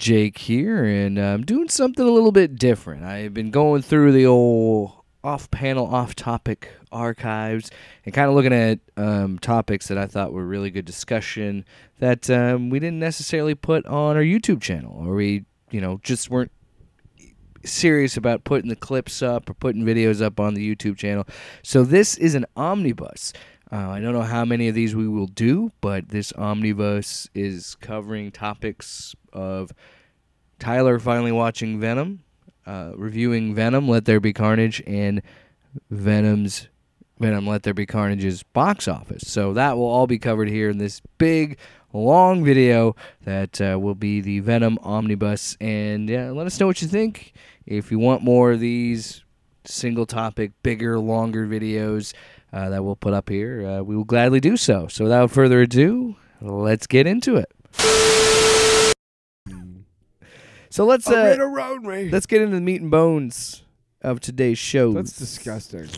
Jake here, and I'm doing something a little bit different. I've been going through the old off-panel, off-topic archives and kind of looking at topics that I thought were really good discussion that we didn't necessarily put on our YouTube channel, or we, just weren't serious about putting the clips up or putting videos up on the YouTube channel. So this is an omnibus. I don't know how many of these we will do, but this omnibus is covering topics of Tyler finally watching Venom, reviewing Venom, Let There Be Carnage, and Venom, Let There Be Carnage's box office. So that will all be covered here in this big, long video that will be the Venom omnibus. And let us know what you think. If you want more of these single topic, bigger, longer videos that we'll put up here, we will gladly do so. So without further ado, let's get into it. So let's get into the meat and bones of today's show. That's disgusting.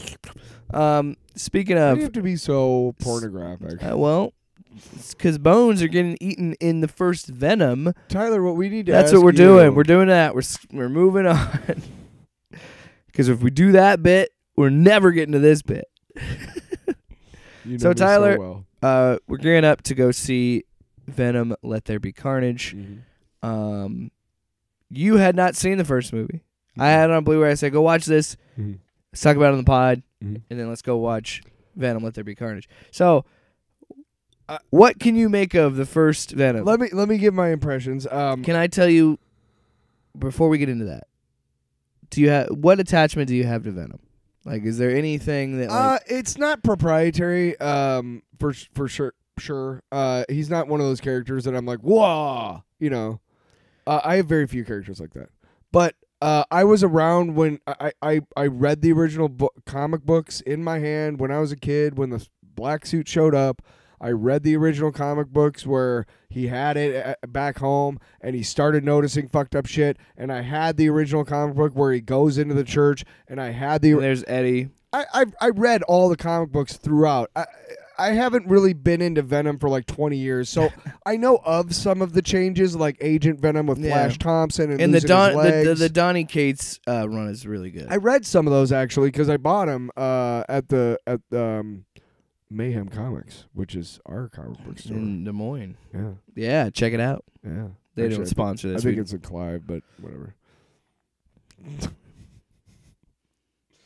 Speaking Why of, do you have to be so pornographic? well, it's because bones are getting eaten in the first Venom. Tyler, what we need to That's ask what we're you, doing. We're doing that. We're moving on. Because if we do that bit, we're never getting to this bit. You know So me Tyler, so well. we're gearing up to go see Venom, Let There Be Carnage. Mhm. You had not seen the first movie. I had it on Blu-ray. I said, go watch this. Mhm. Let's talk about it on the pod. Mhm. And then let's go watch Venom, Let There Be Carnage. So, what can you make of the first Venom? Let me give my impressions. Can I tell you, before we get into that, what attachment do you have to Venom? Like, is there anything that it's not proprietary. For sure. He's not one of those characters that I'm like, whoa, I have very few characters like that. But I was around when I read the original comic books in my hand when I was a kid. When the black suit showed up, I read the original comic books where he had it back home and he started noticing fucked up shit. And I had the original comic book where he goes into the church, and I had the. And there's Eddie. I read all the comic books throughout. I haven't really been into Venom for like 20 years, so I know of some of the changes, like Agent Venom with Flash Thompson and losing his legs. The Donny Cates run is really good. I read some of those actually because I bought them at Mayhem Comics, which is our comic book store in Des Moines. Yeah, Check it out. yeah. They Actually, don't sponsor this. I think it's in Clive, but whatever.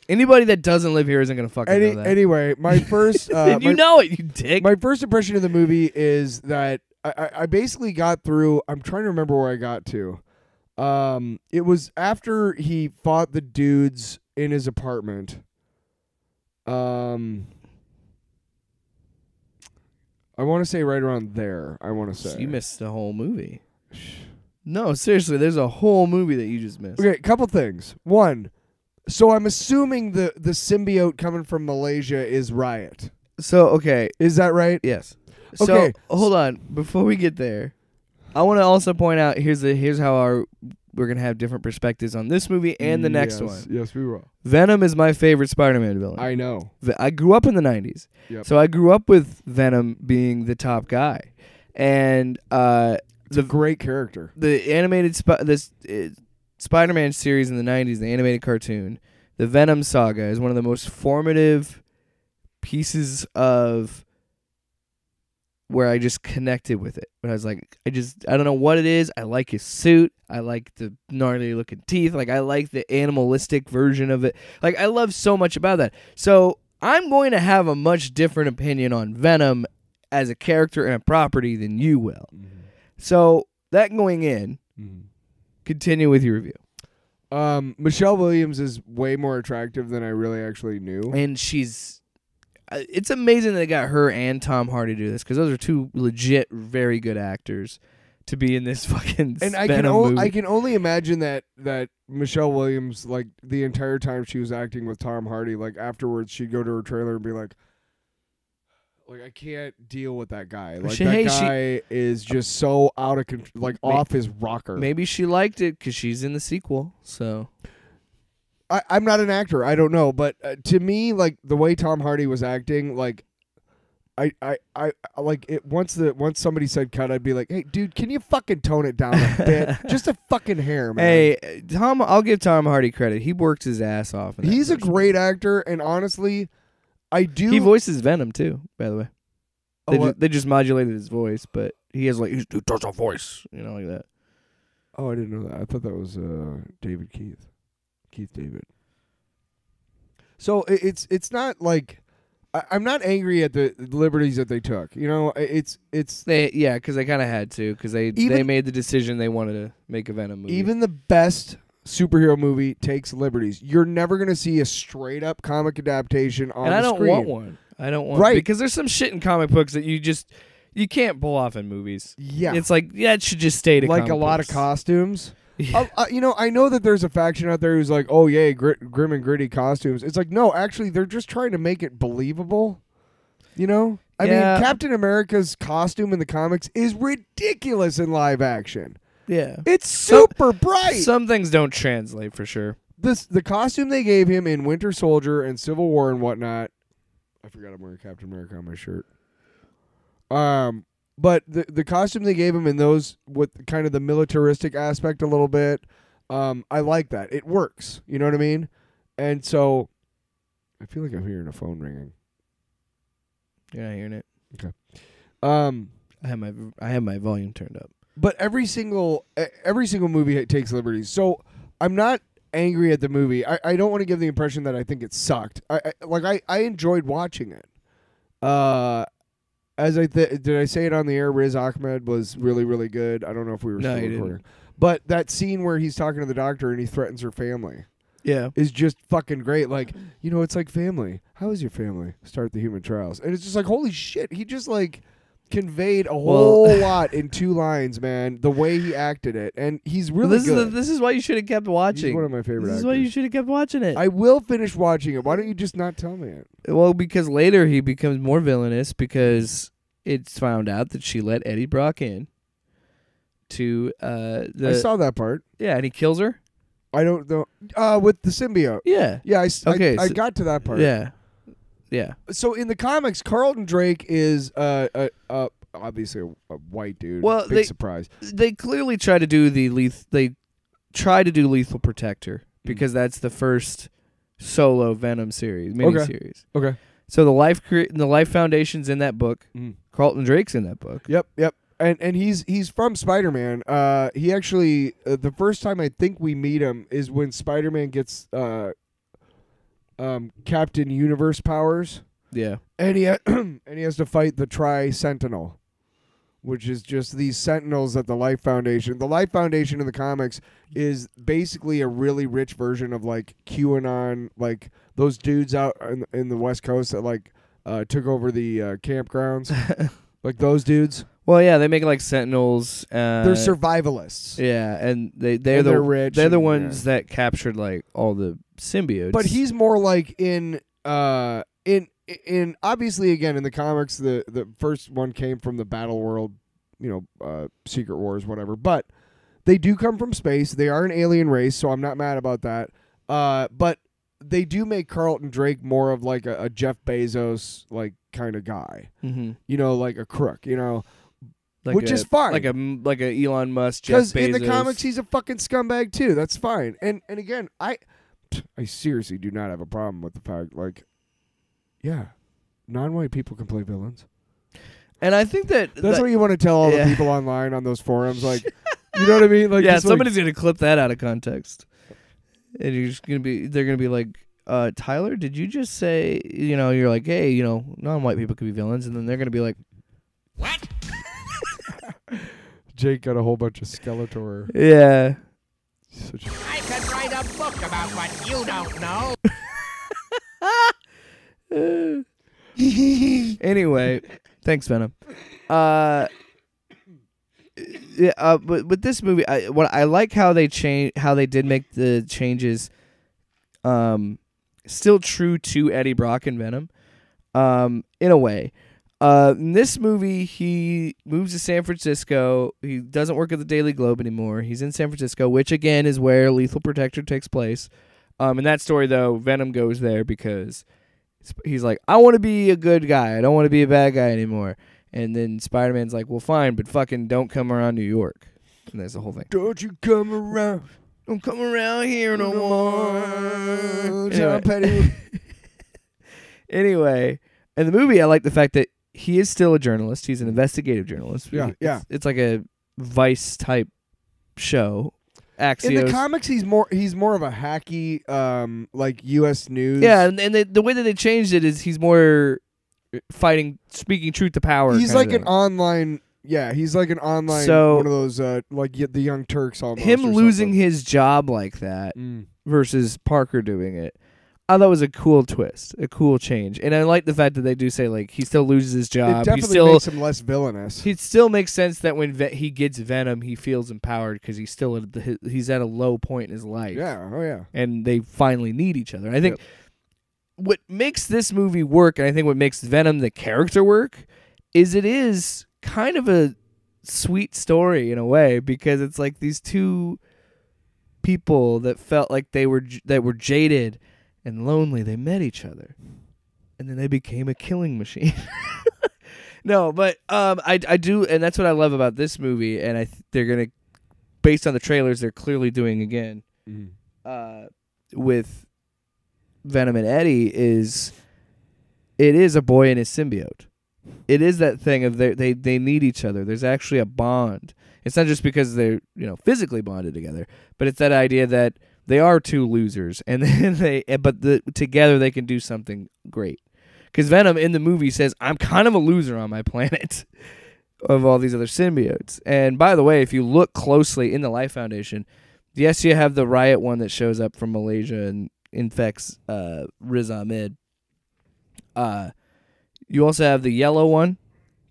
Anybody that doesn't live here isn't gonna fucking know that. Anyway, my first you know it, you dick. my first impression of the movie is that I basically got through. I'm trying to remember where I got to. It was after he fought the dudes in his apartment. I want to say right around there. I want to say. So you missed the whole movie. No, seriously, there's a whole movie that you just missed. Okay, a couple things. One, so I'm assuming the symbiote coming from Malaysia is Riot. So, okay. Is that right? Yes. Okay. So, hold on. Before we get there, I want to also point out, here's how we're going to have different perspectives on this movie and the next one. Yes, we will. Venom is my favorite Spider-Man villain. I know. I grew up in the 90s. Yep. So I grew up with Venom being the top guy. And it's a great character. The animated Spider-Man series in the 90s, the animated cartoon, the Venom saga is one of the most formative pieces of where I just connected with it. But I was like, I don't know what it is. I like his suit. I like the gnarly looking teeth. Like, I like the animalistic version of it. Like, I love so much about that. So I'm going to have a much different opinion on Venom as a character and a property than you will. Mm-hmm. So that going in, continue with your review. Michelle Williams is way more attractive than I really actually knew. And it's amazing that they got her and Tom Hardy to do this, because those are two legit very good actors to be in this fucking and movie. I can only imagine that Michelle Williams, like, the entire time she was acting with Tom Hardy, like, afterwards she'd go to her trailer and be like, I can't deal with that guy. Like, guy is just so out of control, like, off his rocker. Maybe she liked it because she's in the sequel, so... I'm not an actor. I don't know. But to me, like, the way Tom Hardy was acting, like, I like it. Once somebody said cut, I'd be like, hey, dude, can you fucking tone it down a bit? Just a fucking hair, man. Hey, I'll give Tom Hardy credit. He worked his ass off. He's a great actor, and honestly, I do. He voices Venom too, by the way. Oh, They just modulated his voice, but he has he does a voice, like that. Oh, I didn't know that. I thought that was David Keith David. So it's not like I'm not angry at the liberties that they took. Because they kind of had to, because they made the decision they wanted to make a Venom movie. Even the best superhero movie takes liberties. You're never gonna see a straight up comic adaptation on the screen. And I don't want one. I don't want because there's some shit in comic books that you can't pull off in movies. Yeah, it's like it should just stay to like comic a lot books. of costumes. Yeah. I know that there's a faction out there who's like, oh yeah, grim and gritty costumes. It's like, no, actually, they're just trying to make it believable. I mean, Captain America's costume in the comics is ridiculous in live action. Yeah, it's super bright. Some things don't translate for sure. The costume they gave him in Winter Soldier and Civil War and whatnot. I forgot I'm wearing Captain America on my shirt. But the costume they gave him in those with kind of the militaristic aspect a little bit, I like that. It works. You know what I mean? And so, I feel like I'm hearing a phone ringing. You're not hearing it. Okay. I have my volume turned up. But every single movie takes liberties. So I'm not angry at the movie. I don't want to give the impression that I think it sucked. I enjoyed watching it. Did I say it on the air? Riz Ahmed was really, really good. I don't know if we were still recording. Didn't. But that scene where he's talking to the doctor and he threatens her family. Yeah. Is just fucking great. Like, it's like family. How is your family? Start the human trials. And it's just like, holy shit. He just conveyed a whole lot in 2 lines, man. The way he acted it. And he's really good. This is why you should have kept watching. He's one of my favorite actors. This is why you should have kept watching it. I will finish watching it. Why don't you just not tell me it? Well, because later he becomes more villainous because it's found out that she let Eddie Brock in to I saw that part. Yeah, and he kills her. I don't know. With the symbiote. Yeah. Yeah, I got to that part. Yeah. Yeah. So in the comics, Carlton Drake is obviously a white dude. Well, big surprise. They clearly try to do Lethal Protector because that's the first solo Venom miniseries. Okay. So the Life Foundation's in that book. Carlton Drake's in that book. Yep. And he's from Spider-Man. He actually the first time I think we meet him is when Spider-Man gets Captain Universe powers. Yeah. And he has to fight the Tri-Sentinel, which is just these sentinels at the Life Foundation. The Life Foundation in the comics is basically a really rich version of QAnon, those dudes out in the West Coast that took over the campgrounds. Those dudes. Well, yeah, they make Sentinels. They're survivalists. Yeah, and they're rich. They're the ones that captured all the symbiotes. But he's more in obviously again in the comics the first one came from the Battle World, Secret Wars, whatever. But they do come from space. They are an alien race, so I'm not mad about that. But they do make Carlton Drake more of a Jeff Bezos kind of guy. Mm-hmm. A crook. Which is fine. Like a Elon Musk, Jeff Bezos. Because in the comics, he's a fucking scumbag too. That's fine. And again, I seriously do not have a problem with the fact, yeah, non-white people can play villains. And I think that's what you want to tell all the people online on those forums. You know what I mean? Yeah, somebody's going to clip that out of context. And they're going to be like, Tyler, did you just say, you're like, hey, non-white people could be villains. And then they're going to be like, what? Jake got a whole bunch of Skeletor. Yeah. I could write a book about what you don't know. Anyway, thanks, Venom. But with this movie, I like how they did make the changes, still true to Eddie Brock and Venom, in a way. In this movie, he moves to San Francisco. He doesn't work at the Daily Globe anymore. He's in San Francisco, which again is where Lethal Protector takes place. In that story, though, Venom goes there because He's like, I want to be a good guy. I don't want to be a bad guy anymore. And then Spider-Man's like, well, fine, but fucking don't come around New York. And that's the whole thing. Don't you come around. Don't come around here no more. John Petty. Anyway, in the movie, I like the fact that he is still a journalist. He's an investigative journalist. Yeah. It's like a Vice type show. Axios. In the comics, he's more of a hacky, like U.S. News. Yeah, and the way that they changed it is he's more speaking truth to power. He's like an online. Yeah, he's like an online. So, one of those like the Young Turks almost. Him losing his job like that versus Parker doing it, I thought was a cool twist, a cool change, and I like the fact that they do say like he still loses his job. It definitely makes him less villainous. It still makes sense that when he gets Venom, he feels empowered because he's still he's at a low point in his life. Yeah, oh yeah. And they finally need each other. I think what makes this movie work, and I think what makes Venom the character work, is it is kind of a sweet story in a way because it's like these two people that felt like they were jaded and lonely. They met each other, and then they became a killing machine. No, but I do, and that's what I love about this movie. And they're gonna, based on the trailers, they're clearly doing again with Venom and Eddie. It is a boy and his symbiote. It is that thing of they need each other. There's actually a bond. It's not just because they're physically bonded together, but it's that idea that they are two losers, and then together they can do something great. Because Venom in the movie says, "I'm kind of a loser on my planet of all these other symbiotes." And by the way, if you look closely in the Life Foundation, yes, you have the Riot one that shows up from Malaysia and infects Riz Ahmed. You also have the yellow one,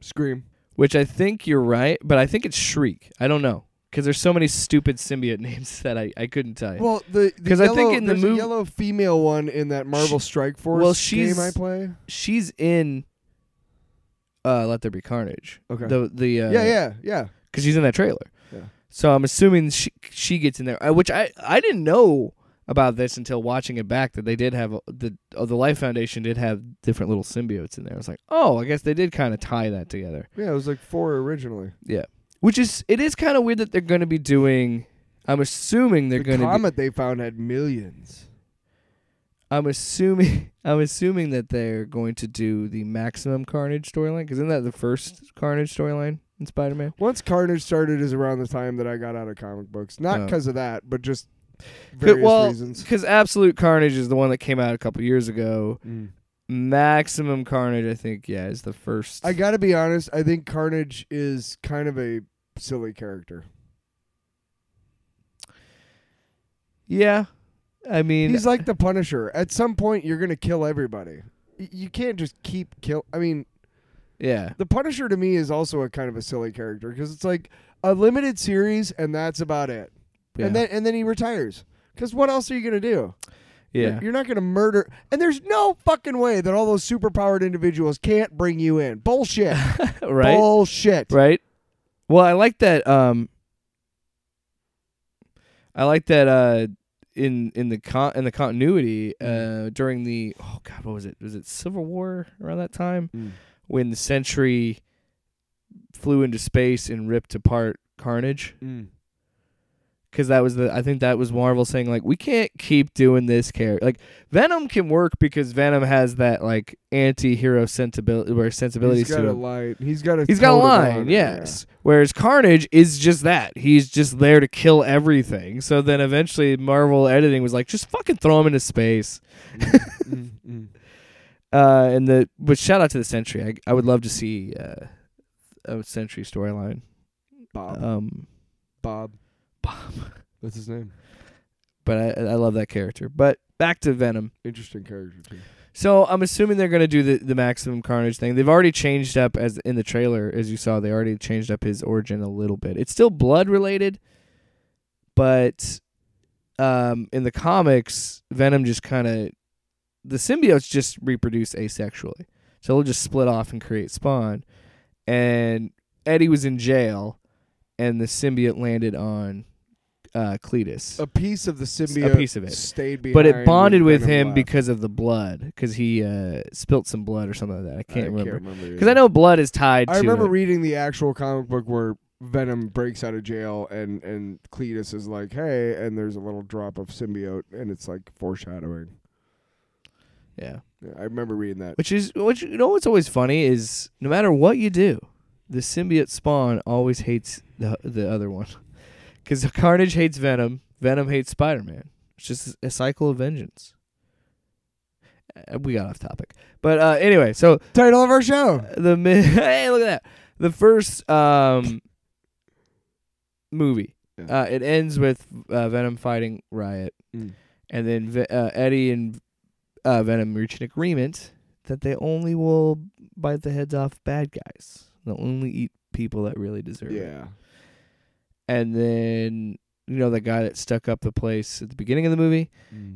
Scream, which I think you're right, but I think it's Shriek. I don't know. Because there's so many stupid symbiote names that I couldn't tell you. Well, because I think in the movie, yellow female one in that Marvel Strike Force game I play. She's in Let There Be Carnage. Okay. Yeah. Because she's in that trailer. Yeah. So I'm assuming she gets in there, which I didn't know about this until watching it back, that they did have the Life Foundation did have different little symbiotes in there. I was like, oh, I guess they did kind of tie that together. Yeah, it was like 4 originally. Yeah. It is kind of weird that they're going to be doing. I'm assuming they're going to. The comet they found had millions. I'm assuming that they're going to do the Maximum Carnage storyline, because isn't that the first Carnage storyline in Spider-Man? Once Carnage started is around the time that I got out of comic books, not because of that, but just various reasons. Because Absolute Carnage is the one that came out a couple years ago. Maximum Carnage, I think, is the first. I gotta be honest, I think Carnage is kind of a silly character. Yeah. I mean, he's like the Punisher. At some point, you're gonna kill everybody. You can't just keep I mean, yeah. The Punisher to me is also a kind of a silly character because it's like a limited series and that's about it. Yeah. And then he retires. Because what else are you gonna do? Yeah. You're not going to murder. And there's no fucking way that all those superpowered individuals can't bring you in. Bullshit. Right? Bullshit. Right? Well, I like that in the continuity during the what was it? Was it Civil War around that time when the Sentry flew into space and ripped apart Carnage? Because I think that was Marvel saying, like, we can't keep doing this character. Like, Venom can work because Venom has that, like, anti-hero sensibility He's got to a him. line. He's got a line, yes. Yeah. Whereas Carnage is just that. He's just there to kill everything. So then eventually Marvel editing was like, just fucking throw him into space. But shout out to the Sentry. I would love to see a Sentry storyline. Bob. That's his name. But I love that character. But back to Venom. Interesting character too. So I'm assuming they're going to do the Maximum Carnage thing. They've already changed up, as in the trailer, as you saw, they already changed up his origin a little bit. It's still blood related, but in the comics, Venom just kind of, the symbiotes just reproduce asexually. So they'll just split off and create spawn. And Eddie was in jail, and the symbiote landed on Cletus. A piece of the symbiote A piece of it. stayed behind. But it bonded when with Venom him left. because of the blood, because he spilt some blood or something like that. I can't remember. either. Because I know blood is tied to I remember it. reading the actual comic book where Venom breaks out of jail and Cletus is like, hey, and there's a little drop of symbiote, and it's like foreshadowing. Yeah. Yeah, I remember reading that. Which you know what's always funny is no matter what you do, the symbiote spawn always hates the other one. Because Carnage hates Venom, Venom hates Spider-Man. It's just a cycle of vengeance. We got off topic. But anyway, so Title of our show. hey, look at that. The first movie. Yeah. It ends with Venom fighting Riot. Mm. And then Eddie and Venom reach an agreement that they only will bite the heads off bad guys. They'll only eat people that really deserve it. Yeah. And then, you know, the guy that stuck up the place at the beginning of the movie,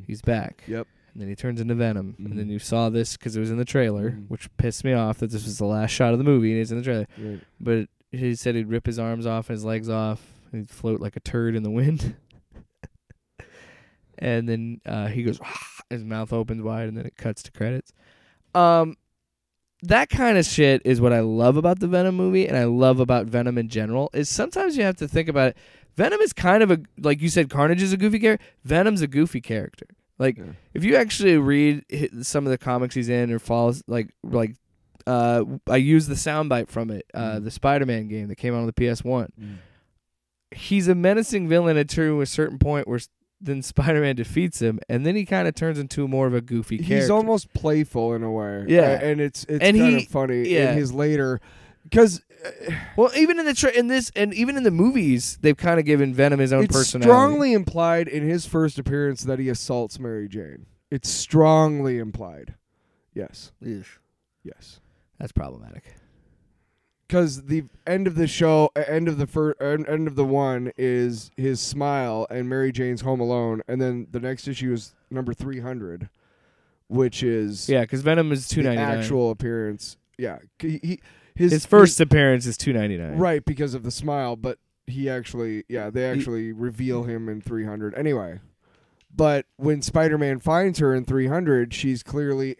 he's back. Yep. And then he turns into Venom. Mhm. And then you saw this because it was in the trailer, Mhm. which pissed me off that this was the last shot of the movie and it's in the trailer. Right. But he said he'd rip his arms off and his legs off. He'd float like a turd in the wind. And then he goes, his mouth opens wide, and then it cuts to credits. That kind of shit is what I love about the Venom movie, and I love about Venom in general, is sometimes you have to think about it. Venom is kind of like you said, Carnage is a goofy character. Venom's a goofy character. Like, if you actually read some of the comics he's in or follows, I use the soundbite from it, the Spider-Man game that came out on the PS1. He's a menacing villain to a certain point where then Spider-Man defeats him, and then he kind of turns into more of a goofy character. He's almost playful in a way. Yeah. And it's And kind of funny in his later, because well, even in even in the movies, they've kind of given Venom his own it's personality. strongly implied in his first appearance that he assaults Mary Jane. It's strongly implied. Yes. Ugh. Yes. That's problematic. Because the end of the show, end of the one is his smile and Mary Jane's home alone, and then the next issue is number 300, which is because Venom is the $2.99. actual appearance. Yeah, His first appearance is $2.99. right because of the smile, but they actually reveal him in 300 anyway. But when Spider-Man finds her in 300, she's clearly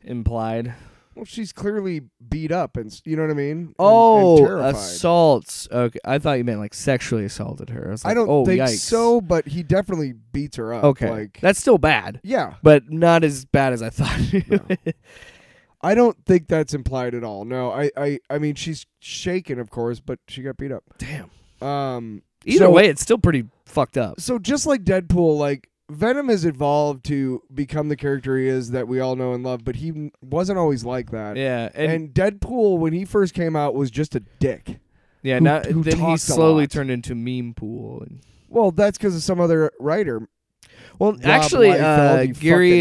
Implied. Well, she's clearly beat up, and you know what I mean. Oh, and terrified. assaults. Okay, I thought you meant like sexually assaulted her. I was like, I don't oh, think yikes. so, but he definitely beats her up. Okay, like, that's still bad, yeah. but not as bad as I thought. No. I don't think that's implied at all. No, I mean she's shaken, of course, but she got beat up. Damn. Either way, it's still pretty fucked up. So just like Deadpool, like Venom has evolved to become the character he is that we all know and love, but he wasn't always like that. Yeah, and Deadpool, when he first came out, was just a dick. Yeah, who then he talked a slowly lot. turned into meme pool. And Well, that's because of some other writer. well, Rob actually, Liefeld, you fucking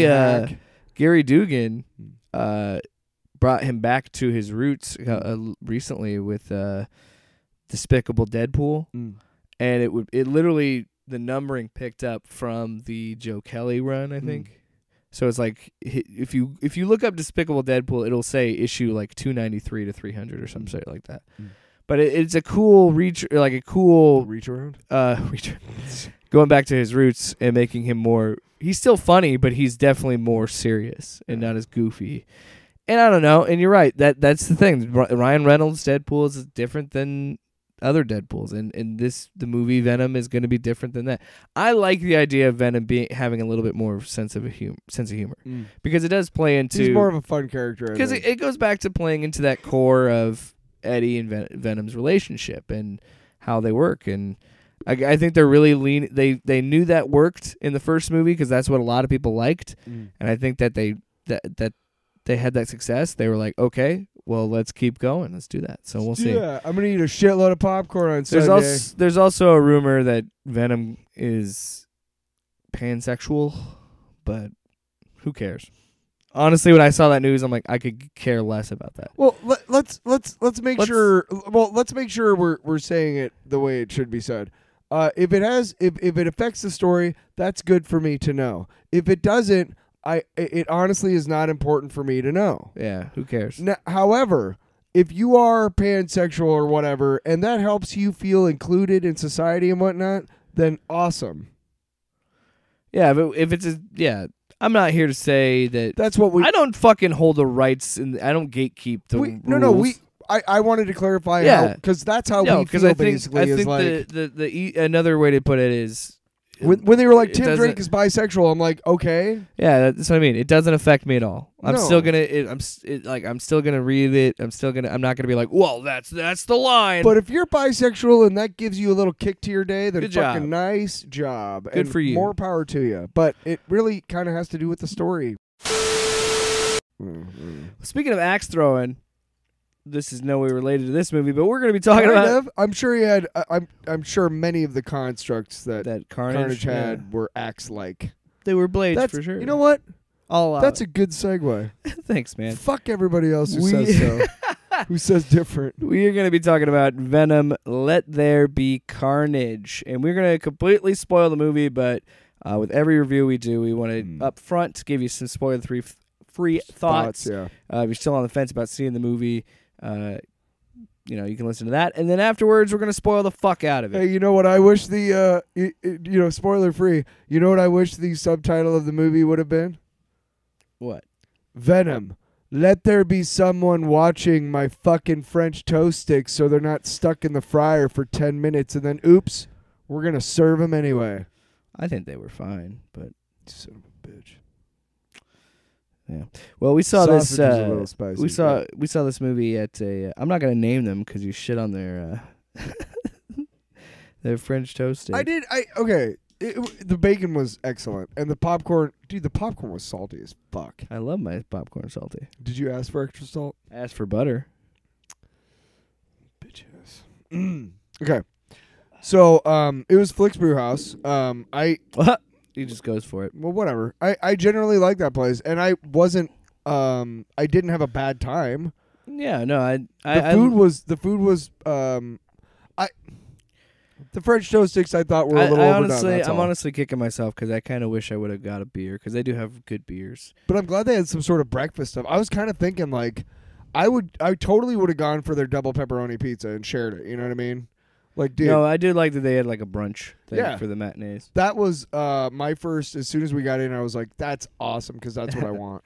hack. Gary Dugan brought him back to his roots recently with Despicable Deadpool, and it literally the numbering picked up from the Joe Kelly run, I think. So it's like if you look up Despicable Deadpool, it'll say issue like 293 to 300 or some shit like that. But it's a cool reach around. Going back to his roots and making him more. He's still funny, but he's definitely more serious and not as goofy. And I don't know. And you're right. That's the thing. Ryan Reynolds' Deadpool is different than other Deadpools, and the movie Venom is going to be different than that. I like the idea of Venom having a little bit more sense of humor because it does play into. He's more of a fun character because it goes back to playing into that core of Eddie and Venom's relationship and how they work, and I think they're really lean. They knew that worked in the first movie because that's what a lot of people liked, and I think that they had that success. They were like, okay, well, let's keep going. Let's do that. So we'll see. Yeah, I'm gonna eat a shitload of popcorn on Sunday. There's also a rumor that Venom is pansexual, but who cares? Honestly, when I saw that news, I'm like, I could care less about that. Well, let's make sure. Well, let's make sure we're saying it the way it should be said. If it affects the story, that's good for me to know. If it doesn't, it honestly is not important for me to know. Yeah, who cares? Now, however, if you are pansexual or whatever, and that helps you feel included in society and whatnot, then awesome. Yeah, but if it's I'm not here to say that. That's what we. I don't fucking hold the rights, and I don't gatekeep the rules. No. I wanted to clarify how, because that's how we feel. I basically, think like another way to put it is when they were like Tim Drake is bisexual. I'm like, okay, yeah, that's what I mean. It doesn't affect me at all. I'm No. still gonna. I'm still gonna read it. I'm not gonna be like, well, that's the line. But if you're bisexual and that gives you a little kick to your day, then Good fucking job. nice job. Good for you. More power to you. But it really kind of has to do with the story. Speaking of axe throwing, this is no way related to this movie, but we're gonna be talking Kind about. of. I'm sure he had. I'm sure many of the constructs that Carnage had were axe-like. They were blades That's for sure. You know what? I'll allow That's it. a good segue. Thanks, man. Fuck everybody else who says so. Who says different? We are going to be talking about Venom, Let There Be Carnage. And we're going to completely spoil the movie, but with every review we do, we want to up front give you some spoiler-free thoughts. Yeah. If you're still on the fence about seeing the movie, you can listen to that. And then afterwards, we're going to spoil the fuck out of it. Hey, you know what I wish spoiler-free, you know what I wish the subtitle of the movie would have been? What? Venom. Let there be someone watching my fucking French toast sticks so they're not stuck in the fryer for 10 minutes and then, oops, we're going to serve them anyway. I think they were fine, but... Son of a bitch. Yeah. Well, we saw Sausage this. was a little spicy, We saw this movie at a. I'm not gonna name them because you shit on their their French toast stick. I did. Okay. The bacon was excellent, and the popcorn. Dude, the popcorn was salty as fuck. I love my popcorn salty. Did you ask for extra salt? I asked for butter. Bitches. Okay. So, it was Flick's Brew House. What? He just goes for it. Well, whatever. I generally like that place, and I wasn't. I didn't have a bad time. Yeah. No. The food was. The French toast sticks I thought were a little overdone. I'm honestly kicking myself because I kind of wish I would have got a beer because they do have good beers. But I'm glad they had some sort of breakfast stuff. I was kind of thinking like, I totally would have gone for their double pepperoni pizza and shared it. You know what I mean? Like, dude. No, I did like that they had like a brunch thing for the matinees. That was my first. As soon as we got in, I was like, "That's awesome," because that's what I want.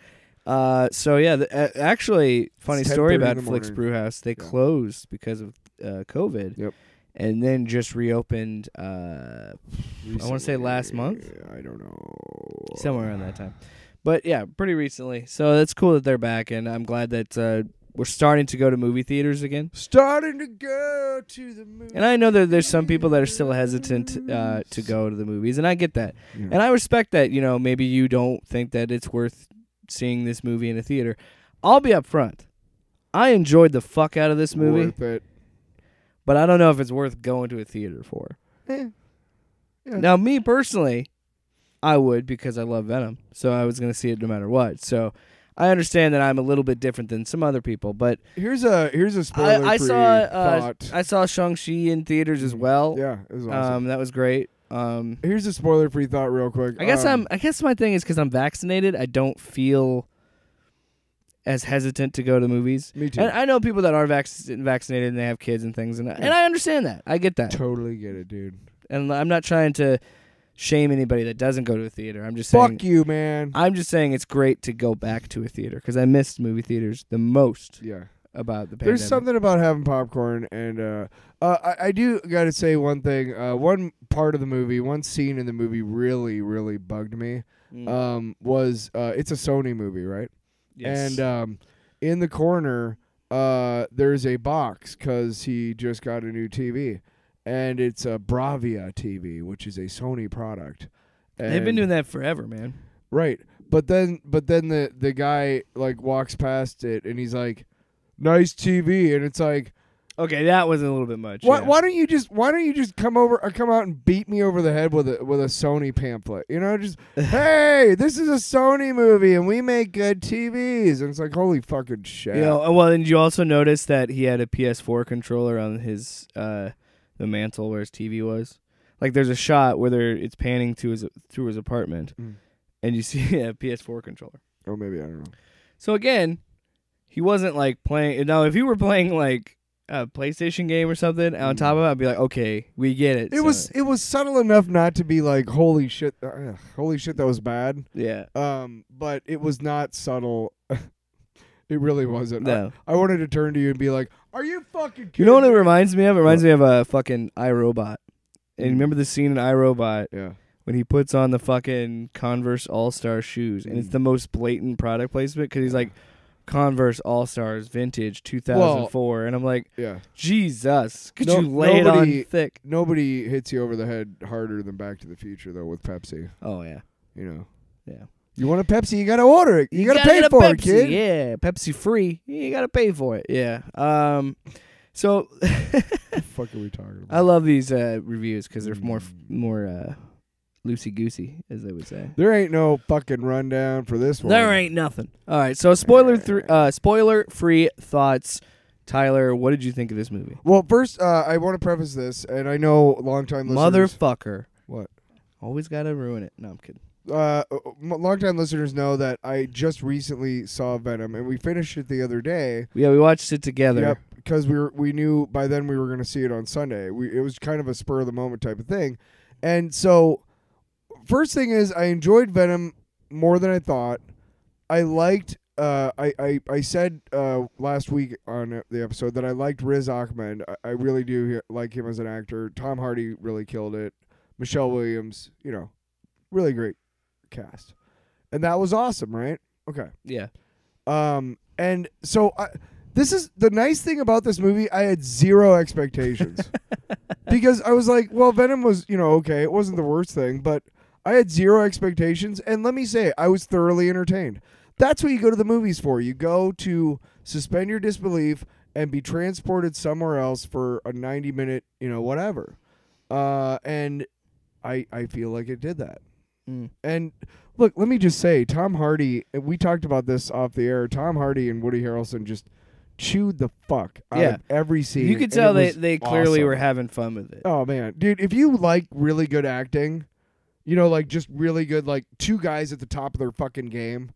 So yeah, actually, funny story about Flick's Flick's Brewhouse. They closed because of COVID. Yep. And then just reopened. I want to say last month. I don't know. Somewhere around that time, but yeah, pretty recently. So it's cool that they're back, and I'm glad that we're starting to go to movie theaters again. Starting to go to the movie. And I know that there's some people that are still hesitant to go to the movies, and I get that. Yeah. And I respect that, maybe you don't think that it's worth seeing this movie in a theater. I'll be up front. I enjoyed the fuck out of this movie, Worth it. but I don't know if it's worth going to a theater for. Yeah. Now, me personally, I would because I love Venom, so I was going to see it no matter what. So I understand that I'm a little bit different than some other people, but here's a spoiler-free thought. I saw Shang-Chi in theaters as well. Yeah, it was awesome. That was great. Here's a spoiler-free thought, real quick. I guess my thing is because I'm vaccinated, I don't feel as hesitant to go to the movies. Me too. And I know people that are vaccinated and they have kids and things, and I understand that. I get that. Totally get it, dude. And I'm not trying to shame anybody that doesn't go to a theater. I'm just saying. Fuck you, man. I'm just saying it's great to go back to a theater because I missed movie theaters the most. Yeah. About the pandemic. There's something about having popcorn, and I do got to say one thing. One part of the movie, one scene in the movie really, really bugged me. Was it's a Sony movie, right? Yes. And in the corner, there's a box because he just got a new TV, and it's a Bravia TV, which is a Sony product. And they've been doing that forever, man. Right, but then the guy like walks past it, and he's like, "Nice TV," and it's like, okay, that was a little bit much. Why don't you just come out and beat me over the head with a Sony pamphlet? Just hey, this is a Sony movie and we make good TVs. And it's like, holy fucking shit. Well, and you also notice that he had a PS4 controller on his the mantle where his TV was. Like there's a shot where it's panning through his apartment, and you see a PS4 controller. Oh, maybe I don't know. So again, he wasn't like playing. Now, if he were playing like a PlayStation game or something on top of it, I'd be like, okay, we get it. It was subtle enough not to be like holy shit, that was bad. Yeah. But it was not subtle. It really wasn't. No. I wanted to turn to you and be like, "Are you fucking kidding?" You know what it reminds me of? It reminds me of a fucking iRobot. And you remember the scene in iRobot? Yeah. When he puts on the fucking Converse All-Star shoes, and it's the most blatant product placement because he's like, Converse All-Stars Vintage 2004, and I'm like, yeah, Jesus, could you lay it on thick? Nobody hits you over the head harder than Back to the Future, though, with Pepsi. Oh, yeah. You know? Yeah. You want a Pepsi, you got to order it. You got to pay for Pepsi, it, kid. Yeah, Pepsi free. You got to pay for it. Yeah. So... What the fuck are we talking about? I love these reviews because they're more loosey-goosey, as they would say. There ain't no fucking rundown for this one. There ain't nothing. All right, so spoiler-free thoughts. Tyler, what did you think of this movie? Well, first, I want to preface this, and I know long-time listeners... Motherfucker. What? Always got to ruin it. No, I'm kidding. Long-time listeners know that I just recently saw Venom, and we finished it the other day. Yeah, we watched it together. Yep, because we knew by then we were going to see it on Sunday. It was kind of a spur-of-the-moment type of thing. And so... First thing is, I enjoyed Venom more than I thought. I liked. I said last week on the episode that I liked Riz Ahmed. I really do like him as an actor. Tom Hardy really killed it. Michelle Williams, really great cast, and that was awesome, right? Okay. Yeah. And so this is the nice thing about this movie. I had zero expectations because I was like, well, Venom was okay. It wasn't the worst thing, but I had zero expectations, and let me say, I was thoroughly entertained. That's what you go to the movies for. You go to suspend your disbelief and be transported somewhere else for a 90-minute, whatever. And I feel like it did that. Mm. And look, let me just say, Tom Hardy, and we talked about this off the air, Tom Hardy and Woody Harrelson just chewed the fuck out of every scene. You could tell they clearly awesome. were having fun with it. Oh, man. Dude, if you like really good acting... like just really good, like two guys at the top of their fucking game.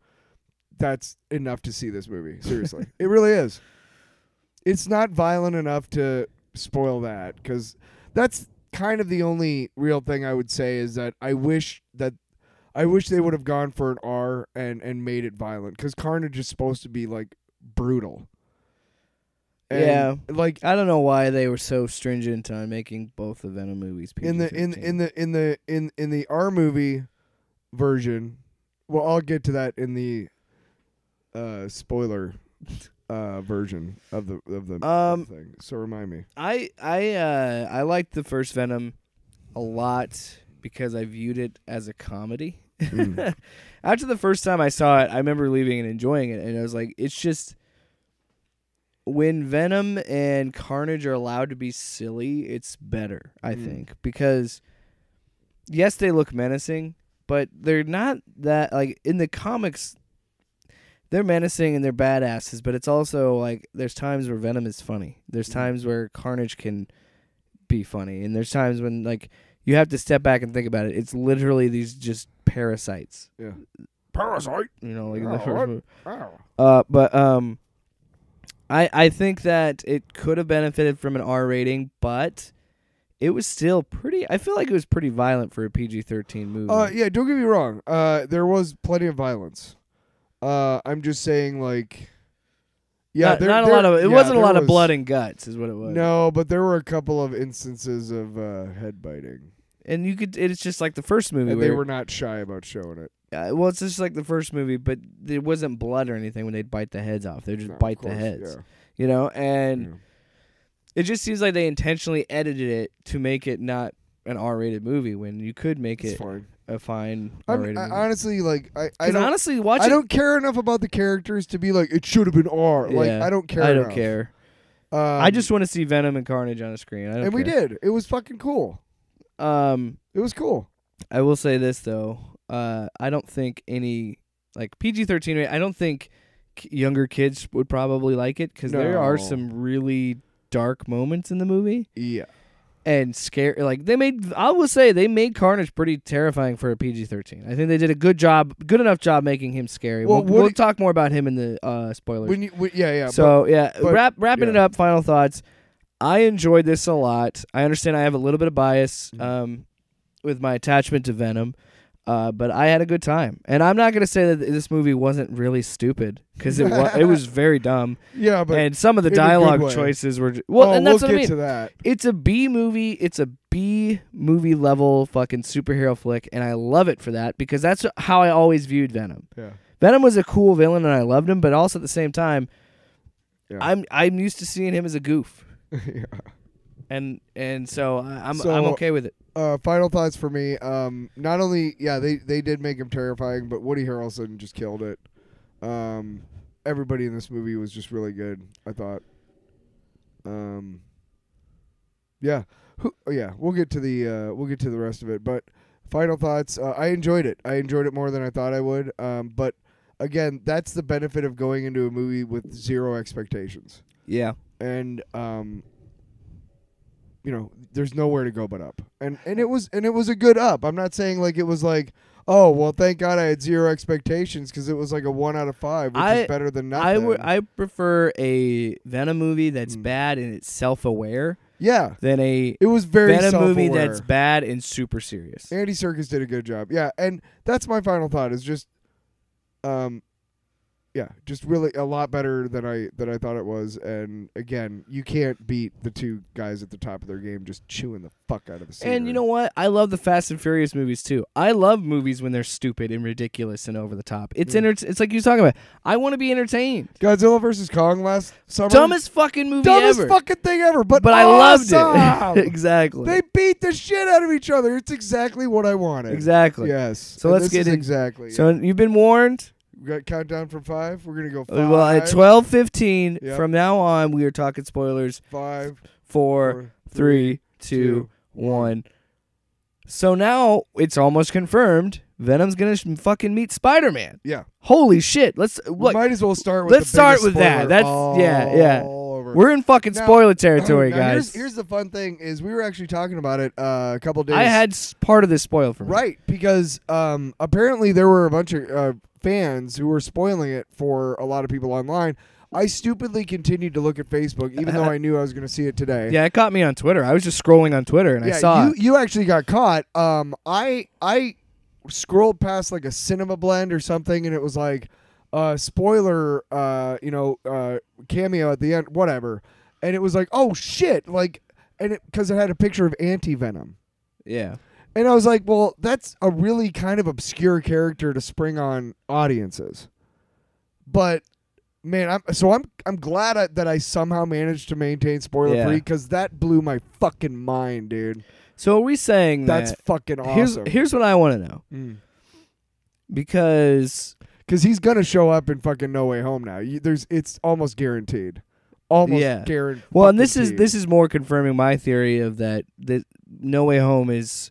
That's enough to see this movie. Seriously. It really is. It's not violent enough to spoil that, because that's kind of the only real thing I would say is that I wish they would have gone for an R and made it violent, because Carnage is supposed to be like brutal. And like I don't know why they were so stringent on making both the Venom movies PG-13. in the R movie version. Well, I'll get to that in the spoiler version of the thing. So remind me. I liked the first Venom a lot because I viewed it as a comedy. After the first time I saw it, I remember leaving and enjoying it, and I was like, it's just. When Venom and Carnage are allowed to be silly, it's better, I think. Because, yes, they look menacing, but they're not that, like, in the comics, they're menacing and they're badasses, but it's also, like, there's times where Venom is funny. There's times where Carnage can be funny, and there's times when, like, you have to step back and think about it. It's literally these just parasites. Yeah. Parasite! Like in the first movie. I think that it could have benefited from an R rating, but it was still pretty... I feel like it was pretty violent for a PG-13 movie. Yeah, don't get me wrong. There was plenty of violence. I'm just saying, like... Yeah, not a lot of... It wasn't a lot of blood and guts, is what it was. No, but there were a couple of instances of head biting. And you could... It's just like the first movie. And they were not shy about showing it. Well, it's just like the first movie, but there wasn't blood or anything when they'd bite the heads off. They'd just bite the heads. Yeah. And it just seems like they intentionally edited it to make it not an R-rated movie when you could make it a fine R-rated movie. Honestly, like, I don't care enough about the characters to be like, it should have been R. Yeah, like, I don't care I don't enough. care. I just want to see Venom and Carnage on the screen. I don't care. We did. It was fucking cool. It was cool. I will say this, though. I don't think any, like, PG-13, I don't think younger kids would probably like it, because there are some really dark moments in the movie. Yeah. And scary, like, I will say, they made Carnage pretty terrifying for a PG-13. I think they did a good enough job making him scary. Well, we'll talk more about him in the spoilers. Yeah. So, wrapping it up, final thoughts. I enjoyed this a lot. I understand I have a little bit of bias with my attachment to Venom, but I had a good time. And I'm not going to say that this movie wasn't really stupid, because it was very dumb. Yeah, but and some of the in a good dialogue way. choices were and that's we'll what I get mean. to that. It's a B movie. It's a B movie level fucking superhero flick, and I love it for that, because that's how I always viewed Venom. Yeah. Venom was a cool villain, and I loved him, but also at the same time, Yeah. I'm used to seeing him as a goof, Yeah. and so I'm So, okay with it. Final thoughts for me. Not only they did make him terrifying, but Woody Harrelson just killed it. Everybody in this movie was just really good, I thought. Yeah. We'll get to the rest of it, but final thoughts. I enjoyed it. I enjoyed it more than I thought I would. But again, that's the benefit of going into a movie with zero expectations. Yeah. And there's nowhere to go but up. And it was a good up. I'm not saying like it was like, oh, well, thank God I had zero expectations, because it was like a 1 out of 5, which is better than nothing. I prefer a Venom movie that's bad and it's self-aware. Yeah. Than it was very Venom movie self-aware. that's bad and super serious. Andy Serkis did a good job. Yeah, and that's my final thought, is just just really a lot better than I thought it was. And again, you can't beat the two guys at the top of their game just chewing the fuck out of the scenery. And you know what? I love the Fast and Furious movies too. I love movies when they're stupid and ridiculous and over the top. It's it's like you're talking about. I want to be entertained. Godzilla vs. Kong last summer. Dumbest fucking movie Dumbest ever. fucking thing ever. But I loved awesome. it. Exactly. They beat the shit out of each other. It's exactly what I wanted. Exactly. Yes. So And let's this get is in. exactly. So you've been warned. We got countdown from 5. We're gonna go 5. Well, at 12:15 Yep. from now on, we are talking spoilers. 5, 4, 3, 2, 1. So now it's almost confirmed. Venom's gonna fucking meet Spider-Man. Yeah. Holy shit! Let's We might as well start with. let's the start biggest with that. spoiler That's yeah. all over. We're in fucking Now- spoiler territory, now guys. Here's the fun thing: is we were actually talking about it a couple days. I had part of this spoiled for me. right, because apparently there were a bunch of fans who were spoiling it for a lot of people online. I stupidly continued to look at Facebook, even though I knew I was going to see it today. Yeah, it caught me on Twitter. I was just scrolling on Twitter and I saw it. You actually got caught. I scrolled past like a cinema blend or something, and it was like spoiler, cameo at the end, whatever. And it was like, oh shit, like, and because it had a picture of Anti-Venom. Yeah. And I was like, well, that's a really kind of obscure character to spring on audiences. But man, I'm glad that I somehow managed to maintain spoiler free, because that blew my fucking mind, dude. So are we saying that's fucking awesome? Here's what I want to know. Because he's gonna show up in fucking No Way Home now. It's almost guaranteed. Almost guaranteed. Well, and this is more confirming my theory of that No Way Home is.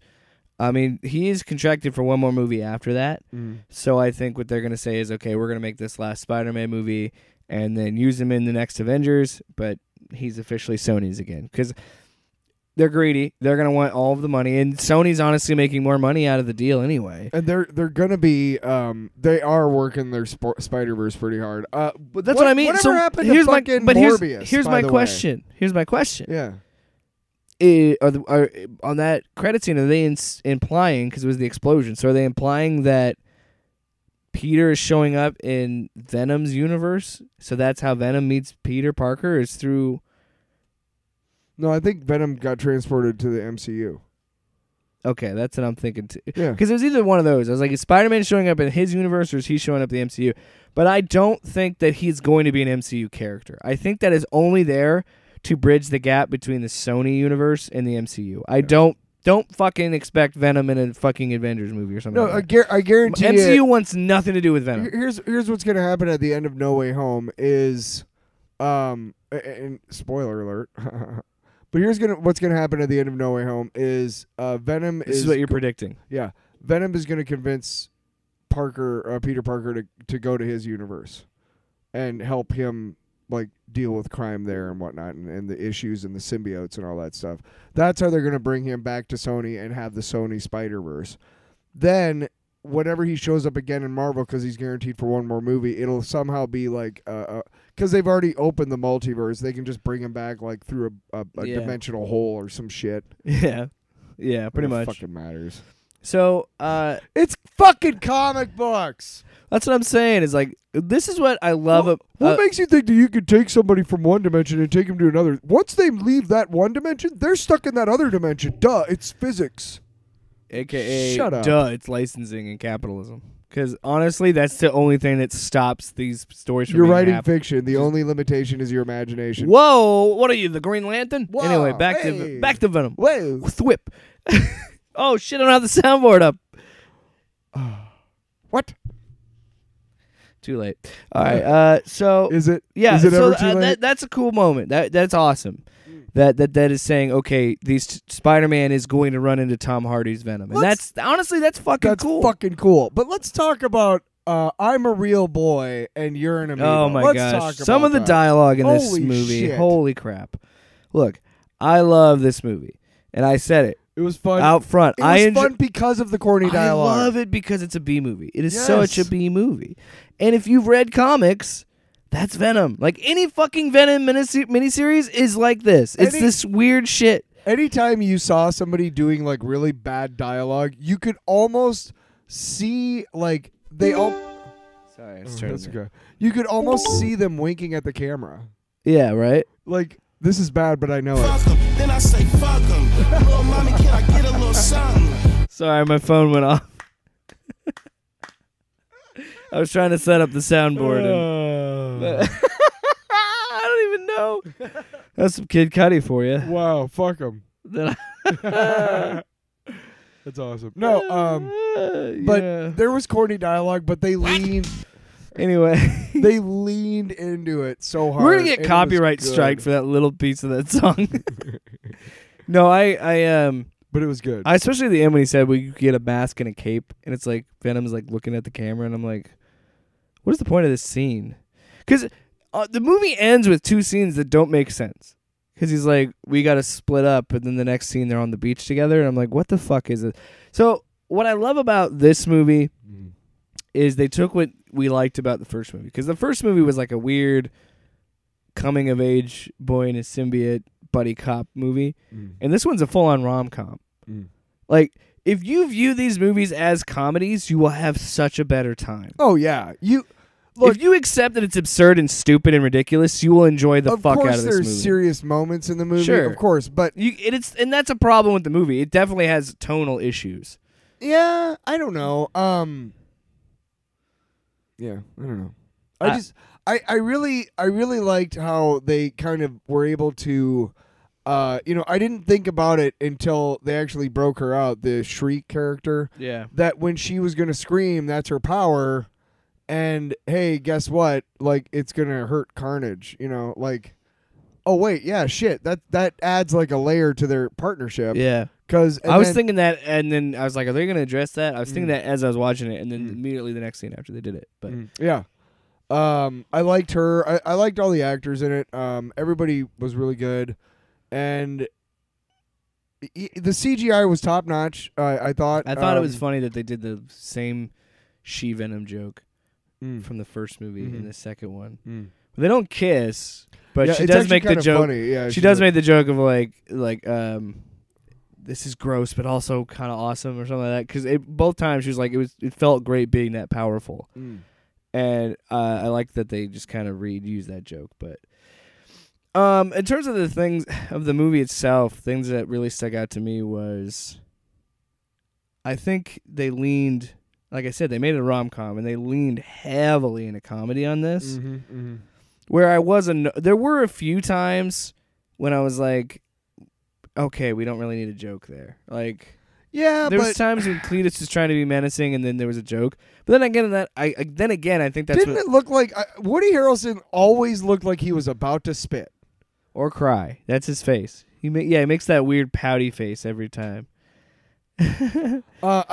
I mean, he is contracted for one more movie after that. So I think what they're going to say is, okay, we're going to make this last Spider-Man movie and then use him in the next Avengers, but he's officially Sony's again. Because they're greedy. They're going to want all of the money. And Sony's honestly making more money out of the deal anyway. And they're going to be, they are working their Spider-Verse pretty hard. But that's what I mean. Whatever So happened here's to fucking Morbius, here's by my the question. way? Here's my question. Yeah. Are on that credit scene, are they implying, because it was the explosion, so are they implying that Peter is showing up in Venom's universe? So that's how Venom meets Peter Parker, is through... No, I think Venom got transported to the MCU. Okay, that's what I'm thinking too. Yeah. Because it was either one of those. I was like, is Spider-Man showing up in his universe, or is he showing up in the MCU? But I don't think that he's going to be an MCU character. I think that is only there to bridge the gap between the Sony universe and the MCU. I don't fucking expect Venom in a fucking Avengers movie or something. No, like that. I guarantee MCU wants nothing to do with Venom. Here's what's gonna happen at the end of No Way Home is, and spoiler alert. But what's gonna happen at the end of No Way Home is Venom This is what you're predicting. Yeah, Venom is gonna convince Peter Parker to go to his universe and help him like deal with crime there and whatnot, and the issues and the symbiotes and all that stuff. That's how they're going to bring him back to Sony and have the Sony Spider-Verse. Then whenever he shows up again in Marvel, because he's guaranteed for one more movie, it'll somehow be like because they've already opened the multiverse. They can just bring him back like through a dimensional hole or some shit. Yeah, pretty much. Fucking matters. So it's fucking comic books. That's what I'm saying. Is like this is what I love. What makes you think that you could take somebody from one dimension and take him to another? Once they leave that one dimension, they're stuck in that other dimension. Duh, it's physics. AKA, shut up. Duh, it's licensing and capitalism. Because honestly, that's the only thing that stops these stories from You're being writing happening. fiction. The only limitation is your imagination. Whoa! What are you, the Green Lantern? Whoa, Anyway, back to Venom. Whoa. Thwip. Oh shit! I don't have the soundboard up. What? Too late. All right. So Is it? yeah. Is it so ever too late? that's a cool moment. That's awesome. That is saying, okay, Spider-Man is going to run into Tom Hardy's Venom, and that's honestly fucking cool. That's fucking cool. But let's talk about I'm a real boy and you're an amiibo. Oh my let's gosh! Talk Some about of the that. dialogue in this Holy movie, shit. holy crap! Look, I love this movie, and I said it It was fun. out front. It was fun because of the corny dialogue. I love it because it's a B movie. It is Yes. such a B movie, and if you've read comics. That's Venom. Like any fucking Venom miniseries is like this. It's this weird shit. Anytime you saw somebody doing like really bad dialogue, you could almost see like they all. Sorry, That's okay. You could almost see them winking at the camera. Yeah, right. Like this is bad, but I know Fuck it. 'em. Then I say fuck 'em. Little mommy, can I get a little something? Sorry, my phone went off. I was trying to set up the soundboard. I don't even know. That's some Kid Cudi for you. Wow, fuck them. That's awesome. No, but yeah. there was corny dialogue, but they leaned. Anyway, They leaned into it so hard. we're gonna get and it copyright was good. strike for that little piece of that song. No, But it was good. I especially at the end when he said we could get a mask and a cape, and it's like Venom's like looking at the camera, and I'm like, what is the point of this scene? Because the movie ends with two scenes that don't make sense. Because he's like, we got to split up, and then the next scene they're on the beach together, and I'm like, what the fuck is it? So what I love about this movie is they took what we liked about the first movie. Because the first movie was like a weird coming of age boy and his symbiote buddy cop movie, and this one's a full on rom-com. Like, if you view these movies as comedies, you will have such a better time. Oh yeah, If you accept that it's absurd and stupid and ridiculous, you will enjoy the fuck out of this movie. Of course, there's serious moments in the movie. Sure. Of course, but and that's a problem with the movie. It definitely has tonal issues. yeah, I don't know. Yeah, I don't know. I really liked how they kind of were able to. I didn't think about it until they actually broke her out, the Shriek character. Yeah. That when she was gonna scream, that's her power. And hey, guess what? Like, it's gonna hurt Carnage. Like, oh wait, yeah, shit. That adds like a layer to their partnership. Yeah. Because I was thinking that, and then I was like, are they gonna address that? I was thinking that as I was watching it, and then immediately the next scene after they did it. But yeah. I liked her. I liked all the actors in it. Everybody was really good. And the CGI was top notch. I thought. it was funny that they did the same She-Venom joke from the first movie in the second one. They don't kiss, but Yeah, she it's does actually make the kind of joke. funny. Yeah, she she's does like- make the joke of like this is gross, but also kind of awesome or something like that. Because both times she was like, it felt great being that powerful, and I like that they just kind of reused that joke, but. In terms of the things of the movie itself, things that really stuck out to me was, I think they leaned, like I said, they made it a rom-com, and they leaned heavily into comedy on this. Where there were a few times when I was like, okay, we don't really need a joke there. Like, yeah, there but was times when Cletus was trying to be menacing, and then there was a joke. But then again, I think that's didn't it look like Woody Harrelson always looked like he was about to spit? Or cry. That's his face. He makes that weird pouty face every time. I have to But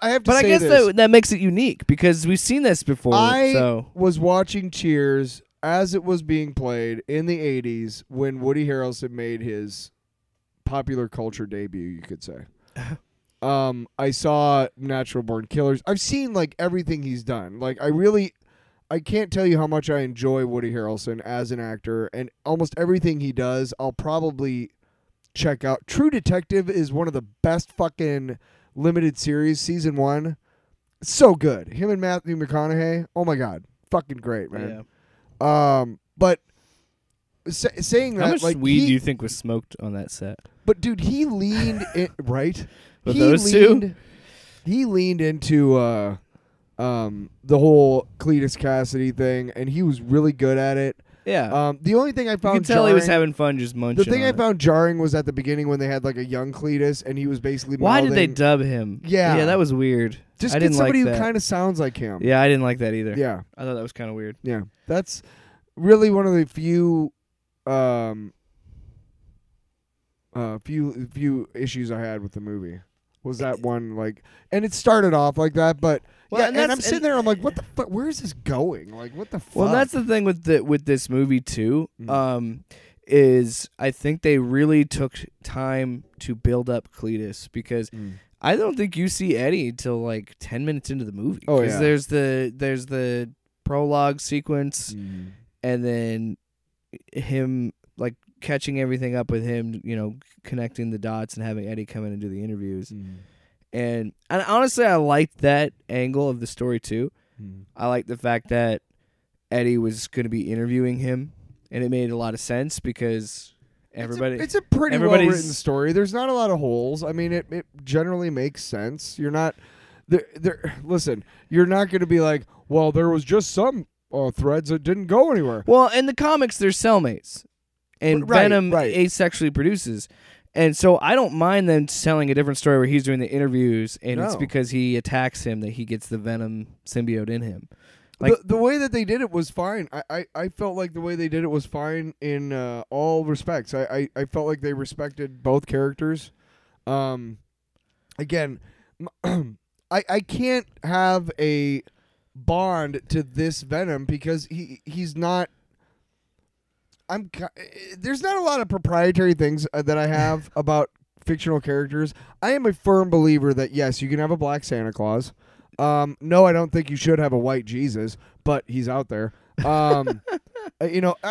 say I guess this. that makes it unique because we've seen this before. I was watching Cheers as it was being played in the 80s when Woody Harrelson made his popular culture debut, you could say. I saw Natural Born Killers. I've seen like everything he's done. Like I really I can't tell you how much I enjoy Woody Harrelson as an actor, and almost everything he does, I'll probably check out. True Detective is one of the best fucking limited series. Season 1, so good. Him and Matthew McConaughey, oh my god, fucking great, man. Yeah. But saying that, How much like, weed do you think was smoked on that set? But dude, he leaned in, right. With those two? He leaned into the whole Cletus Cassidy thing, and he was really good at it. Yeah. The only thing I found you can tell jarring, he was having fun just munching. the thing on I it. found jarring was at the beginning when they had like a young Cletus, and he was basically Why did they mouthing- dub him? Yeah. Yeah, that was weird. just I get didn't somebody like who that. kind of sounds like him. Yeah, I didn't like that either. Yeah. I thought that was kind of weird. Yeah. That's really one of the few few issues I had with the movie. Was that one, like, and it started off like that, but Well, yeah, and and that's- I'm sitting there, I'm like, what the fuck? Where is this going? Like, what the fuck? Well, that's the thing with this movie too. Mm. Is I think they really took time to build up Cletus because I don't think you see Eddie till like 10 minutes into the movie. Oh, 'Cause yeah. there's the prologue sequence, and then him like catching everything up with him, connecting the dots and having Eddie come in and do the interviews. And honestly, I liked that angle of the story too. I like the fact that Eddie was going to be interviewing him, and it made a lot of sense because everybody. It's a pretty everybody's- well-written story. There's not a lot of holes. I mean, it generally makes sense. You're not listen, you're not going to be like, well, there was just some threads that didn't go anywhere. Well, in the comics, they're cellmates, and Right, Venom right. asexually produces. And so I don't mind them telling a different story where he's doing the interviews, and it's No. because he attacks him that he gets the Venom symbiote in him. Like, The way that they did it was fine. I felt like the way they did it was fine in all respects. I felt like they respected both characters. Again, I can't have a bond to this Venom because he's not. There's not a lot of proprietary things that I have about fictional characters. I am a firm believer that yes, you can have a black Santa Claus. No, I don't think you should have a white Jesus, but he's out there. I'm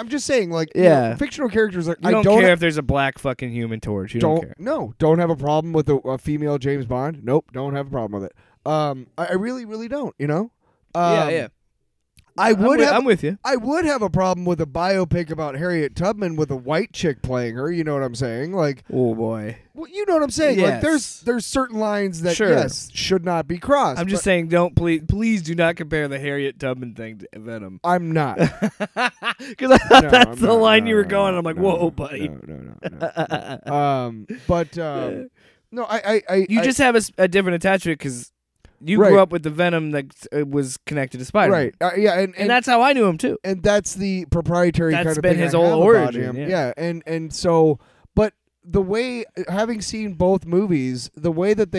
just saying, like, fictional characters. Like, you don't care if there's a black fucking Human Torch. You don't care. No, don't have a problem with a female James Bond. Nope, don't have a problem with it. I really, really don't. Yeah. I'm with you. I would have a problem with a biopic about Harriet Tubman with a white chick playing her. You know what I'm saying? Like, Oh boy. well, you know what I'm saying? Like, Yes. there's certain lines that Sure. yes should not be crossed. I'm just saying, please do not compare the Harriet Tubman thing to Venom. I'm not. Because I thought No, that's I'm the not. line No, you were no, going. no, I'm like, no, whoa, no, buddy. No. No, I You just have a different attachment because you Right. grew up with the Venom that was connected to Spider-Man. right. Yeah, And that's how I knew him too. and that's the proprietary That's kind of been thing his I whole have origin, about him. yeah. And so, but the way, having seen both movies, the way that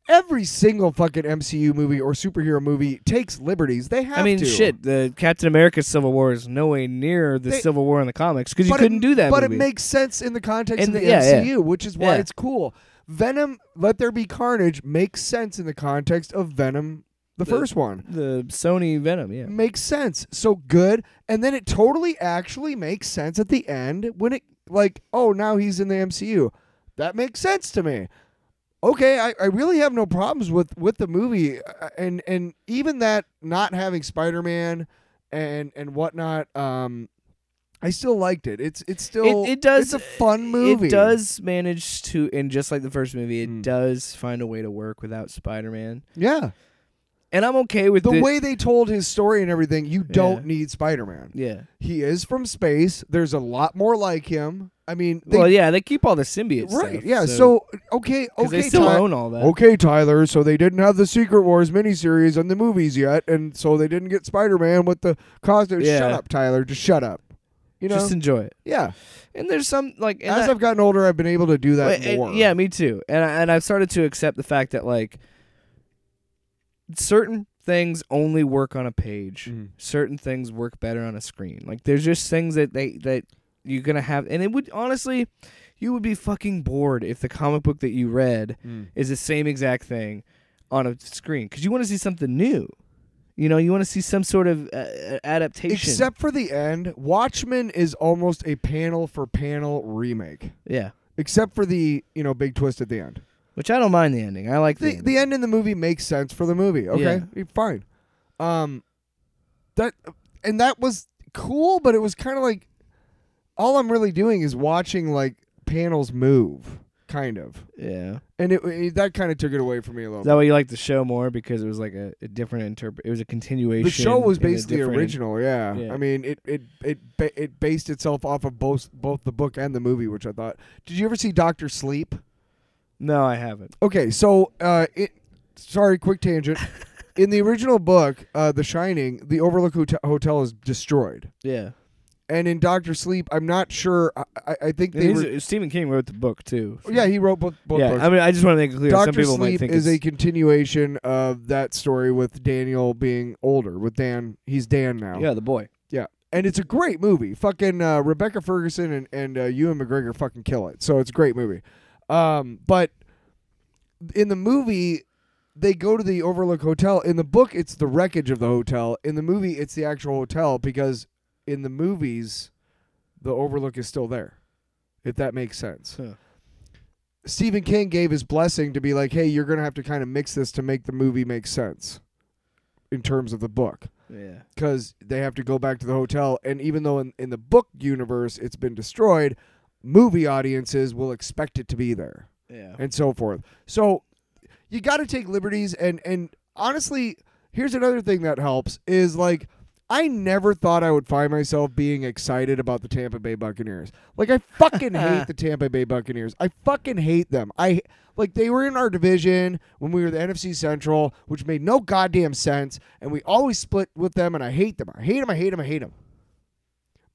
every single fucking MCU movie or superhero movie takes liberties. They have I mean, to. shit, the Captain America Civil War is no way near the Civil War in the comics because you But couldn't do that But movie. it makes sense in the context In of the the- yeah, MCU, which is why Yeah. it's cool. Venom, Let There Be Carnage makes sense in the context of Venom, the first one. the Sony Venom, yeah. Makes sense. So good. And then it totally actually makes sense at the end when it, like, oh, now he's in the MCU. That makes sense to me. Okay, I really have no problems with the movie. And even that not having Spider-Man and whatnot, I still liked it. It's still It does. it's a fun movie. It does manage to, and just like the first movie, it Mm. does find a way to work without Spider-Man. Yeah. And I'm okay with The way they told his story and everything, you don't Yeah. need Spider-Man. Yeah. He is from space. There's a lot more like him. I mean, They keep all the symbiote right. stuff. Yeah. So okay, 'cause they still own all that. Okay, Tyler. So they didn't have the Secret Wars miniseries and the movies yet, and so they didn't get Spider-Man with the costume. Yeah. Shut up, Tyler. Just shut up. You know. Just enjoy it. Yeah. And there's some like and As I've gotten older, I've been able to do that more. yeah, me too. And I've started to accept the fact that like certain things only work on a page. Mhm. Certain things work better on a screen. Like there's just things that you're gonna have, and it would honestly, you would be fucking bored if the comic book that you read is the same exact thing on a screen because you want to see something new. You know, you want to see some sort of adaptation. Except for the end, Watchmen is almost a panel-for-panel remake. Yeah. Except for the, big twist at the end. Which I don't mind the ending. I like the ending. The end in the movie makes sense for the movie. Okay, fine. That was cool, but it was kind of like all I'm really doing is watching like panels move, kind of. Yeah. And that kind of took it away from me a little. Is that why you like the show more, because it was like a different It was a continuation. The show was basically original. Yeah. Yeah. I mean, it based itself off of both the book and the movie, which I thought. Did you ever see Dr. Sleep? No, I haven't. Okay, so sorry, quick tangent. In the original book, The Shining, the Overlook Hotel is destroyed. Yeah. And in Dr. Sleep, I'm not sure. I think Stephen King wrote the book too. So. Yeah, he wrote both books. I mean, I just want to make it clear. Dr. Some people might Sleep think is a continuation of that story with Daniel being older. With Dan, he's Dan now. Yeah, the boy. Yeah, and it's a great movie. Fucking Rebecca Ferguson and Ewan McGregor fucking kill it. So it's a great movie. But in the movie, they go to the Overlook Hotel. In the book, it's the wreckage of the hotel. In the movie, it's the actual hotel, because in the movies, the Overlook is still there, if that makes sense. Huh. Stephen King gave his blessing to be like, hey, you're going to have to kind of mix this to make the movie make sense in terms of the book. Yeah. Because they have to go back to the hotel. And even though in the book universe it's been destroyed, movie audiences will expect it to be there. Yeah. And so forth. So you got to take liberties. And honestly, here's another thing that helps is like, I never thought I would find myself being excited about the Tampa Bay Buccaneers. Like, I fucking hate the Tampa Bay Buccaneers. I fucking hate them. They were in our division when we were the NFC Central, which made no goddamn sense, and we always split with them, and I hate them. I hate them, I hate them, I hate them.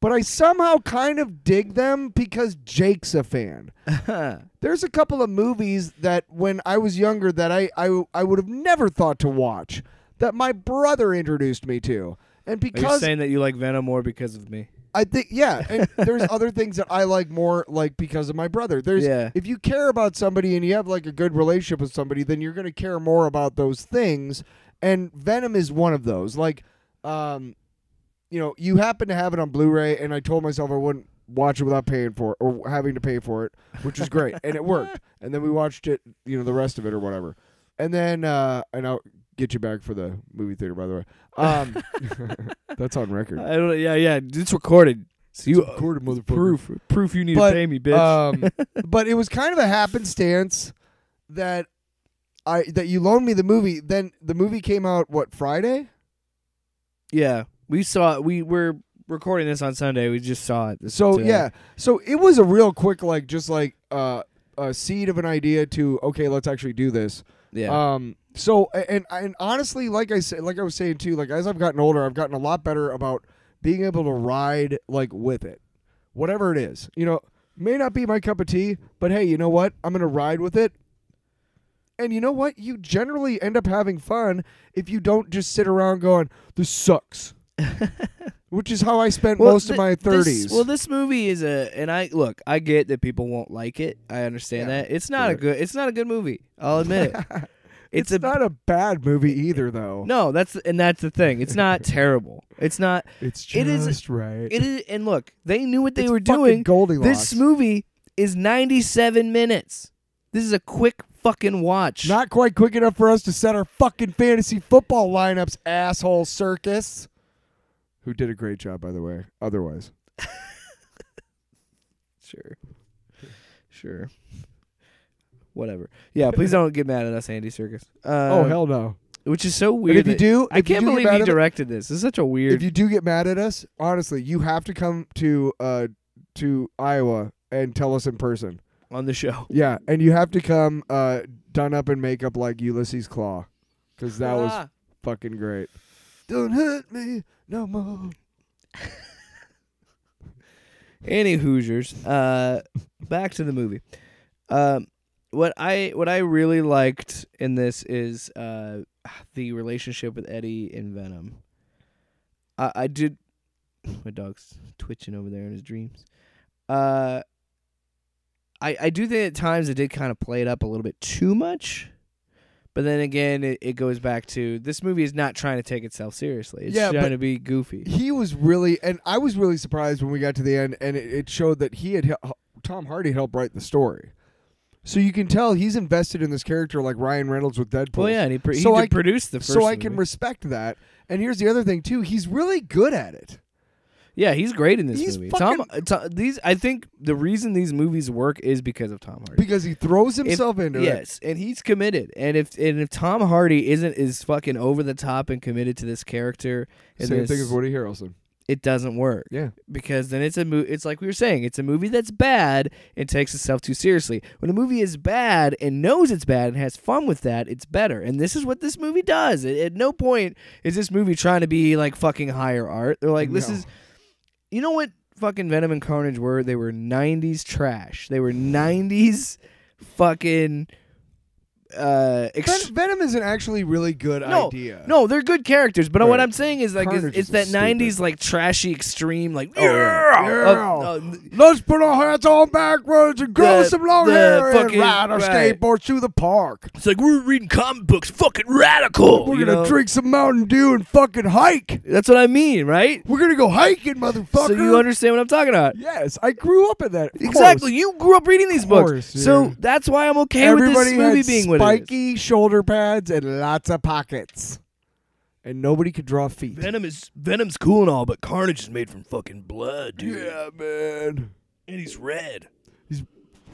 But I somehow kind of dig them because Jake's a fan. There's a couple of movies that when I was younger that I would have never thought to watch that my brother introduced me to. And because are you saying that you like Venom more because of me? I think, yeah. And there's other things that I like more, like because of my brother. If you care about somebody and you have like a good relationship with somebody, then you're going to care more about those things. And Venom is one of those. Like, you happen to have it on Blu-ray, and I told myself I wouldn't watch it without paying for it or having to pay for it, which was great, and it worked. And then we watched it, the rest of it or whatever. And then, and I'll get you back for the movie theater, by the way. That's on record. Yeah, it's recorded. So you recorded, motherfucker. Proof you need to pay me, bitch. But it was kind of a happenstance that you loaned me the movie. Then the movie came out Friday? Yeah, we saw it. We were recording this on Sunday. We just saw it. So it was a real quick a seed of an idea to okay, let's actually do this. Yeah. So and honestly, like I was saying too, like as I've gotten older, I've gotten a lot better about being able to ride with it, whatever it is. May not be my cup of tea, but hey, you know what? I'm gonna ride with it. And you know what? You generally end up having fun if you don't just sit around going, "This sucks," which is how I spent most of my 30s. This movie is I get that people won't like it. I understand that. It's not a good movie. I'll admit it. It's not a bad movie either, though. No, that's the thing. It's not terrible. It's not. It's just right. It is, and look, they knew what they were doing. Goldilocks. This movie is 97 minutes. This is a quick fucking watch. Not quite quick enough for us to set our fucking fantasy football lineups, asshole circus. Who did a great job, by the way, otherwise. Sure. Whatever. Yeah, please don't get mad at us, Andy Serkis. Oh, hell no. Which is so weird. If you do, I can't believe you directed this. This is such a weird. If you do get mad at us, honestly, you have to come to Iowa and tell us in person. On the show. Yeah, and you have to come done up in makeup like Ulysses Claw, because that was fucking great. Don't hurt me no more. Any Hoosiers. Back to the movie. What I really liked in this is the relationship with Eddie and Venom. I did. My dog's twitching over there in his dreams. I do think at times it did kind of play it up a little bit too much, But then again, it goes back to this movie is not trying to take itself seriously. It's trying to be goofy. He was really, and I was really surprised when we got to the end, and it showed that Tom Hardy helped write the story. So you can tell he's invested in this character like Ryan Reynolds with Deadpool. Well, yeah, and he produced the first So I movie. can respect that. And here's the other thing, too. He's really good at it. Yeah, he's great in this He's movie. fucking- I think the reason these movies work is because of Tom Hardy. Because he throws himself into it. Yes, and he's committed. And if Tom Hardy isn't as fucking over the top and committed to this character, Same thing as Woody Harrelson. It doesn't work. Yeah. Because then it's it's like we were saying, it's a movie that's bad and takes itself too seriously. When a movie is bad and knows it's bad and has fun with that, it's better. And this is what this movie does. At no point is this movie trying to be like fucking higher art. They're like, this is... You know what fucking Venom and Carnage were? They were 90s trash. They were 90s fucking... Venom is an actually really good idea. No, they're good characters, but what I'm saying is like Carnage it's is that stupid. 90s like trashy extreme like Let's put our hats on backwards and grow some long hair and ride our skateboards through the park. It's like we're reading comic books, fucking radical. We're gonna drink some Mountain Dew and fucking hike. That's what I mean, right? We're gonna go hiking, motherfucker. So you understand what I'm talking about? Yes, I grew up in that. Exactly. You grew up reading these books, so that's why I'm okay with this movie being what it is. Spiky shoulder pads and lots of pockets, and nobody could draw feet. Venom's cool and all, but Carnage is made from fucking blood, dude. Yeah, man. And he's red. He's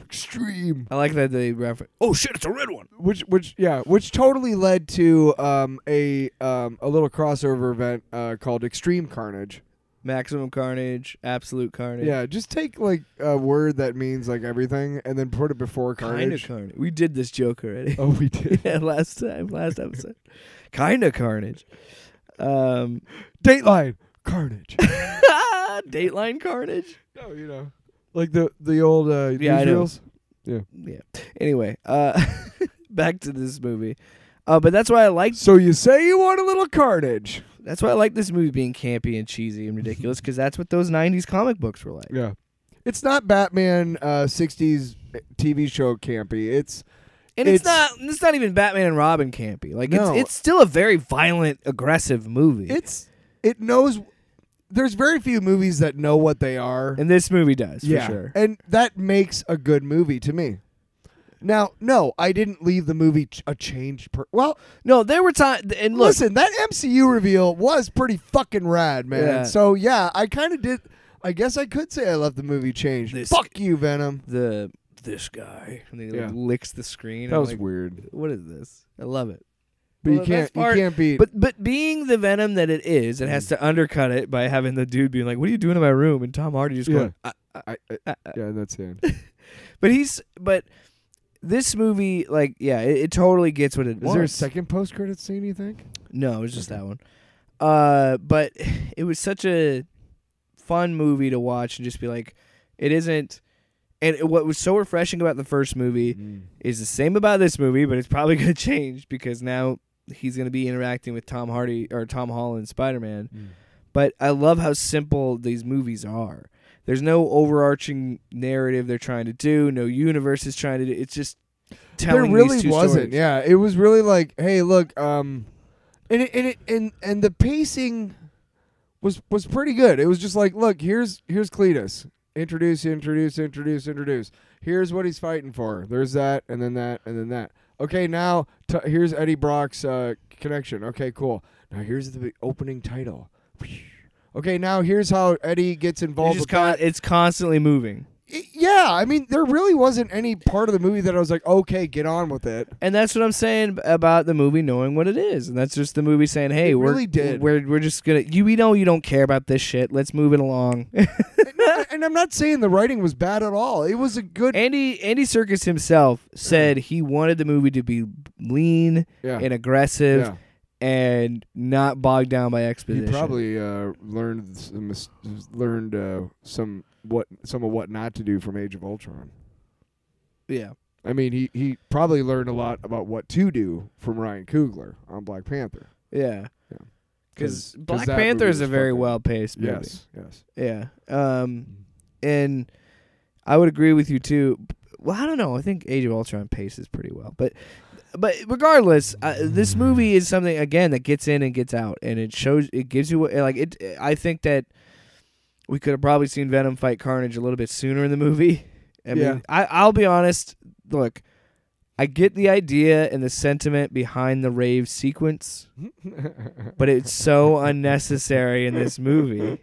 extreme. I like that they reference. Oh shit, it's a red one. Which totally led to a little crossover event called Extreme Carnage. Maximum Carnage, Absolute Carnage. Yeah, just take like a word that means like everything and then put it before Carnage. Kind of Carnage. We did this joke already. Oh, we did. Yeah, last episode. Kind of Carnage. Dateline Carnage. Dateline Carnage. No, you know, like the old newsreels. Yeah. Anyway, back to this movie. But that's why I like. So you say you want a little carnage. That's why I like this movie being campy and cheesy and ridiculous, because that's what those 90s comic books were like. Yeah. It's not Batman 60s TV show campy. It's not even Batman and Robin campy. Like it's still a very violent, aggressive movie. It knows. There's very few movies that know what they are. And this movie does, for sure. And that makes a good movie to me. Now, no, I didn't leave the movie a changed no, there were times. And look, listen, that MCU reveal was pretty fucking rad, man. Yeah. So yeah, I kind of did. I guess I could say I left the movie changed. Fuck you, Venom. This guy, and he licks the screen. That was weird. What is this? I love it. But you can't beat. But being the Venom that it is, it has to undercut it by having the dude being like, "What are you doing in my room?" and Tom Hardy just going, yeah, that's it. But this movie, like, it totally gets what it wants. Is there a second post-credit scene, you think? No, it was just that one. But it was such a fun movie to watch and just be like, it isn't. And what was so refreshing about the first movie is the same about this movie, but it's probably going to change because now he's going to be interacting with Tom Holland, Spider-Man. But I love how simple these movies are. There's no overarching narrative they're trying to do. No universe is trying to do. It's just telling there really these two wasn't. stories. Yeah, it was really like, hey, look, and the pacing was pretty good. It was just like, look, here's Cletus. Introduce. Here's what he's fighting for. There's that, and then that, and then that. Okay, now here's Eddie Brock's connection. Okay, cool. Now here's the opening title. Okay, now here's how Eddie gets involved with that. It's constantly moving. Yeah, I mean, there really wasn't any part of the movie that I was like, okay, get on with it. And that's what I'm saying about the movie knowing what it is. And that's just the movie saying, hey, we're just going to... We know you don't care about this shit. Let's move it along. And I'm not saying the writing was bad at all. It was a good... Andy Serkis himself said he wanted the movie to be lean and aggressive and not bogged down by exposition. He probably learned some of what not to do from Age of Ultron. Yeah. I mean, he probably learned a lot about what to do from Ryan Coogler on Black Panther. Yeah. Because Black Panther is a very well-paced movie. Yes. Yeah. And I would agree with you, too. Well, I don't know. I think Age of Ultron paces pretty well. But But regardless, this movie is something again that gets in and gets out, and it gives you like it. I think that we could have probably seen Venom fight Carnage a little bit sooner in the movie. I mean, I'll be honest. Look, I get the idea and the sentiment behind the rave sequence, but it's so unnecessary in this movie.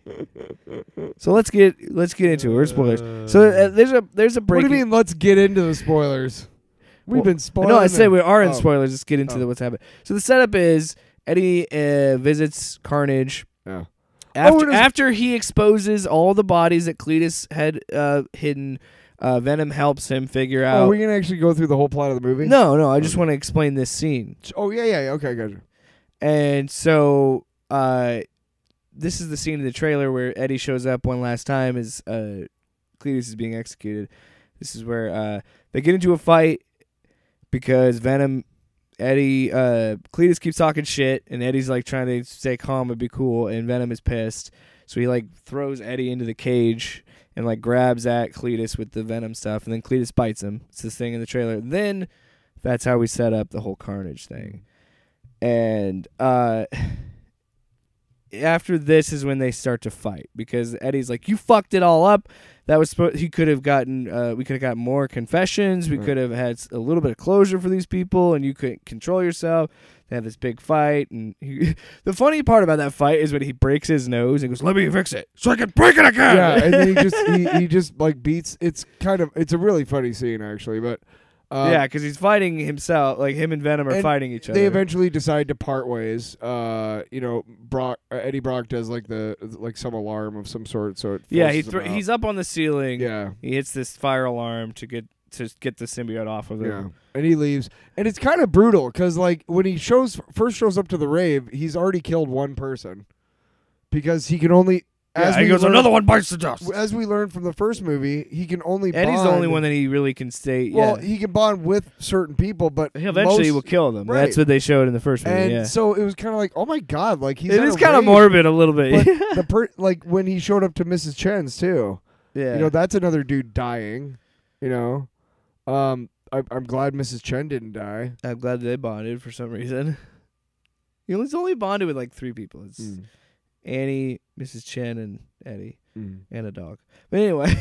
So let's get into it. We're spoilers. So there's a break. What do you mean? Let's get into the spoilers. We've been spoiling. No, I said we are in spoilers. Let's get into what's happening. So the setup is Eddie visits Carnage. Yeah. After he exposes all the bodies that Cletus had hidden. Venom helps him figure out. Are we gonna actually go through the whole plot of the movie? No. I just want to explain this scene. Oh yeah. Okay, gotcha. And so, this is the scene in the trailer where Eddie shows up one last time as Cletus is being executed. This is where they get into a fight because Cletus keeps talking shit, and Eddie's like trying to stay calm and be cool, and Venom is pissed, so he like throws Eddie into the cage. And like grabs at Cletus with the Venom stuff, and then Cletus bites him. It's this thing in the trailer. Then that's how we set up the whole Carnage thing. And after this is when they start to fight because Eddie's like, "You fucked it all up." That was he could have gotten. We could have got more confessions. We could have had a little bit of closure for these people, and you couldn't control yourself. They have this big fight, and the funny part about that fight is when he breaks his nose and goes, "Let me fix it, so I can break it again." Yeah, and then he just like beats. It's a really funny scene actually, but yeah, because he's fighting himself. Like him and Venom are fighting each other. They eventually decide to part ways. Eddie Brock does like some alarm of some sort, so he's up on the ceiling. Yeah, he hits this fire alarm to get the symbiote off of him. Yeah. And he leaves. And it's kind of brutal because, like, when he first shows up to the rave, he's already killed one person. Because he can only... another one bites the dust. As we learned from the first movie, he can only bond... Eddie's the only one that he really can stay... Well, he can bond with certain people, but... He eventually will kill them. Right. That's what they showed in the first movie, And so it was kind of like, oh my god, like he's... It is kind of morbid a little bit. But like, when he showed up to Mrs. Chen's, too. Yeah. That's another dude dying, I'm glad Mrs. Chen didn't die. I'm glad they bonded for some reason. He's only bonded with like 3 people. It's Annie, Mrs. Chen, and Eddie, and a dog. But anyway,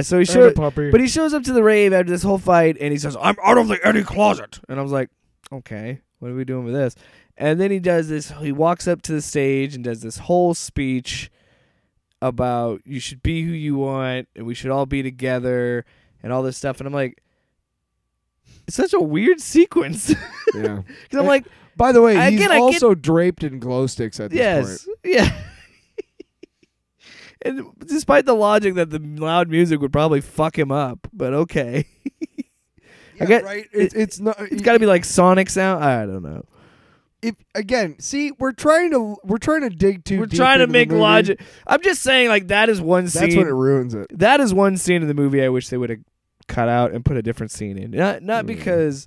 so he shows up to the rave after this whole fight, and he says, "I'm out of the Eddie closet." And I was like, okay, what are we doing with this? And then he does this. He walks up to the stage and does this whole speech about you should be who you want, and we should all be together. And all this stuff, and I'm like, it's such a weird sequence. Yeah, because I'm like, by the way, he's also draped in glow sticks at this point. Yeah. And despite the logic that the loud music would probably fuck him up, but okay. Yeah, right. It's not. It's got to be like Sonic sound. I don't know. We're trying to dig too. We're deep trying to into make the movie. logic. I'm just saying, like that is one scene. That's when it ruins it. That is one scene in the movie I wish they would have cut out and put a different scene in. Not because,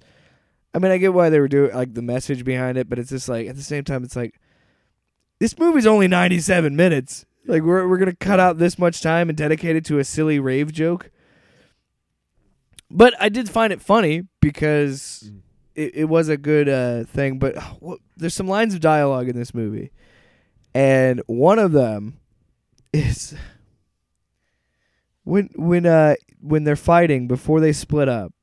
I mean, I get why they were doing like the message behind it, but it's just like at the same time, it's like this movie's only 97 minutes. Like we're gonna cut out this much time and dedicate it to a silly rave joke. But I did find it funny because it was a good thing. But there's some lines of dialogue in this movie, and one of them is when they're fighting before they split up.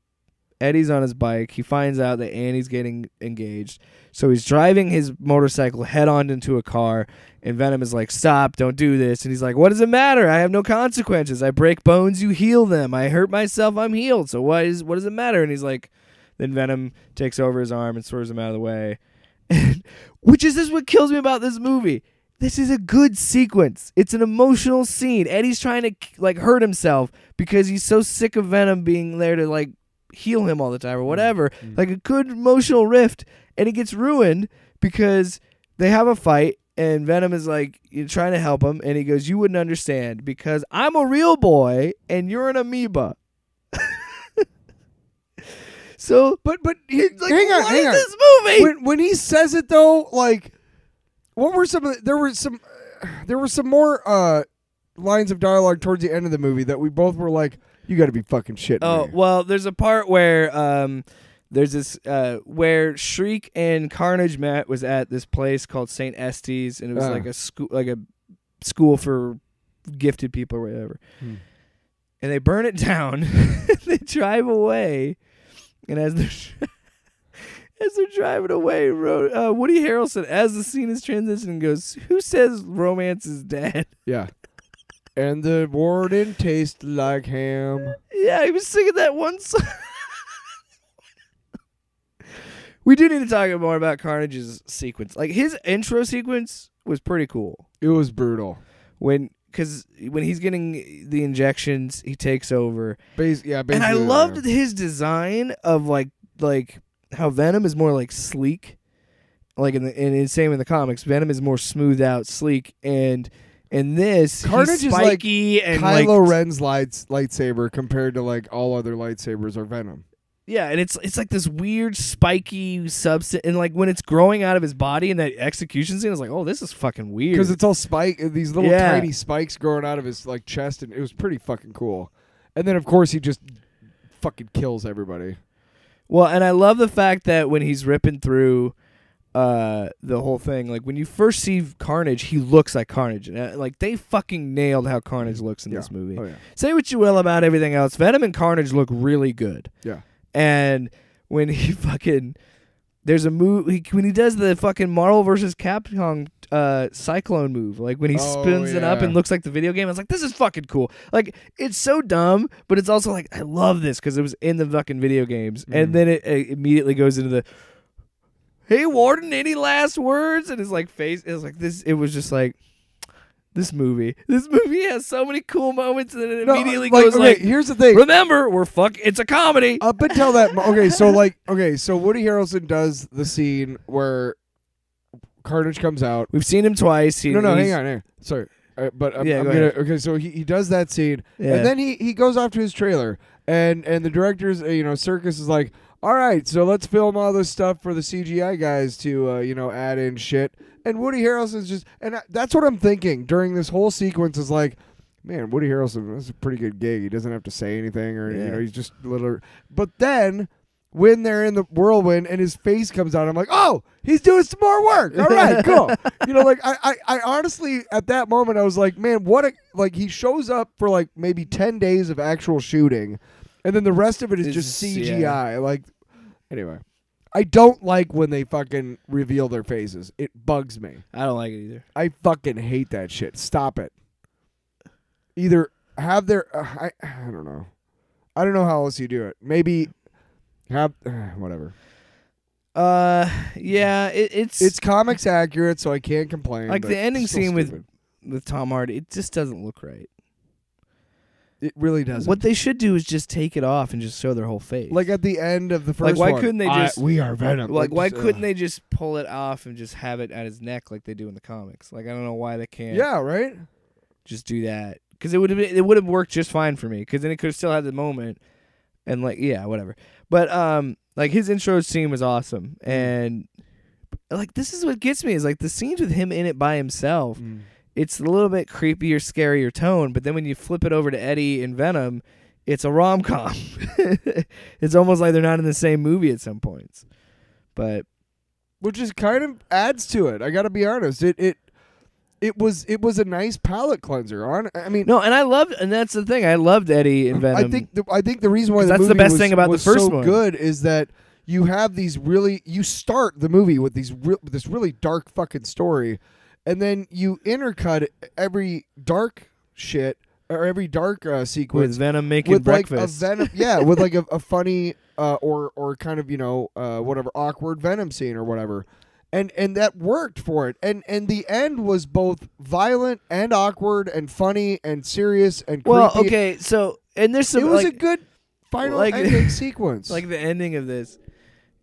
Eddie's on his bike. He finds out that Annie's getting engaged. So he's driving his motorcycle head on into a car, and Venom is like, "Stop, don't do this." And he's like, "What does it matter? I have no consequences. I break bones, you heal them. I hurt myself, I'm healed. So what does it matter?" And he's like, then Venom takes over his arm and swerves him out of the way. Which is this what kills me about this movie. This is a good sequence. It's an emotional scene. Eddie's trying to like hurt himself because he's so sick of Venom being there to like heal him all the time or whatever. Like a good emotional rift, and it gets ruined because they have a fight and Venom is like trying to help him, and he goes, "You wouldn't understand because I'm a real boy and you're an amoeba." So, but like, hang on. This movie? When he says it though, like, what were some of there were some more lines of dialogue towards the end of the movie that we both were like, "You got to be fucking shitting me." Well, there's a part where there's this where Shriek and Carnage met was at this place called St. Estes, and it was like a school for gifted people or whatever. And they burn it down. They drive away, and as they're driving away, Woody Harrelson, as the scene is transitioning, goes, "Who says romance is dead?" Yeah. And the warden tastes like ham. Yeah, he was singing that one song. We do need to talk more about Carnage's sequence. Like, his intro sequence was pretty cool. It was brutal. Because when he's getting the injections, he takes over. Basically, and I loved his design of like how Venom is more like sleek, like and same in the comics. Venom is more smoothed out, sleek, and in this, Carnage he's spiky is like and Kylo Ren's lightsaber compared to like all other lightsabers are Venom. Yeah, and it's like this weird spiky substance, and like when it's growing out of his body in that execution scene, I was like, oh, this is fucking weird. Because it's all these little tiny spikes growing out of his like chest, and it was pretty fucking cool. And then of course he just fucking kills everybody. Well, and I love the fact that when he's ripping through the whole thing, like when you first see Carnage, he looks like Carnage. And, like they fucking nailed how Carnage looks in this movie. Oh, yeah. Say what you will about everything else, Venom and Carnage look really good. Yeah. And when he fucking there's a move when he does the fucking Marvel vs. Capcom cyclone move, like when he spins it up and looks like the video game, I was like, this is fucking cool. Like, it's so dumb, but it's also like, I love this because it was in the fucking video games. And then it immediately goes into the, hey Warden, any last words? And his like face, it was like this. It was just like, this movie has so many cool moments, and then it immediately goes like, here's the thing. Remember, it's a comedy. Up until that, so Woody Harrelson does the scene where Carnage comes out. We've seen him twice. Hang on. Sorry. But I'm gonna. Okay, so he does that scene, and then he goes off to his trailer, and the director's Circus is like, all right, so let's film all this stuff for the CGI guys to add in shit. And Woody Harrelson's just, and that's what I'm thinking during this whole sequence is like, man, Woody Harrelson, that's a pretty good gig. He doesn't have to say anything, or he's just a little. But then when they're in the whirlwind and his face comes out, I'm like, oh, he's doing some more work. All right, cool. I honestly at that moment I was like, man, he shows up for like maybe 10 days of actual shooting, and then the rest of it is just CGI. Yeah. Like, anyway. I don't like when they fucking reveal their faces. It bugs me. I don't like it either. I fucking hate that shit. Stop it. Either have their... I don't know. I don't know how else you do it. Maybe have... whatever. Yeah, it's comics accurate, so I can't complain. Like the ending scene with Tom Hardy, it just doesn't look right. It really doesn't. What they should do is just take it off and just show their whole face. Like at the end of the first one. Like, why couldn't they just... we are Venom. Like, why couldn't they just pull it off and just have it at his neck like they do in the comics? Like, I don't know why they can't... Yeah, right? Just do that. Because it would have worked just fine for me. Because then it could have still had the moment. And, like, yeah, whatever. But, like, his intro scene was awesome. And, like, this is what gets me. Is, like, the scenes with him in it by himself... It's a little bit creepier, scarier tone, but then when you flip it over to Eddie and Venom, it's a rom-com. It's almost like they're not in the same movie at some points. But which is kind of adds to it. I got to be honest. It was a nice palate cleanser. I mean, no, and that's the thing. I loved Eddie and Venom. I think the reason why the that's movie the best thing about the first so one. Good is that you have these you start the movie with this really dark fucking story. And then you intercut every dark shit or every dark sequence with Venom making breakfast. Like a Venom, with like a funny or kind of whatever awkward Venom scene or whatever, and that worked for it. And the end was both violent and awkward and funny and serious and creepy. Well, okay, so and there's some. It was a good final ending sequence. Like the ending of this.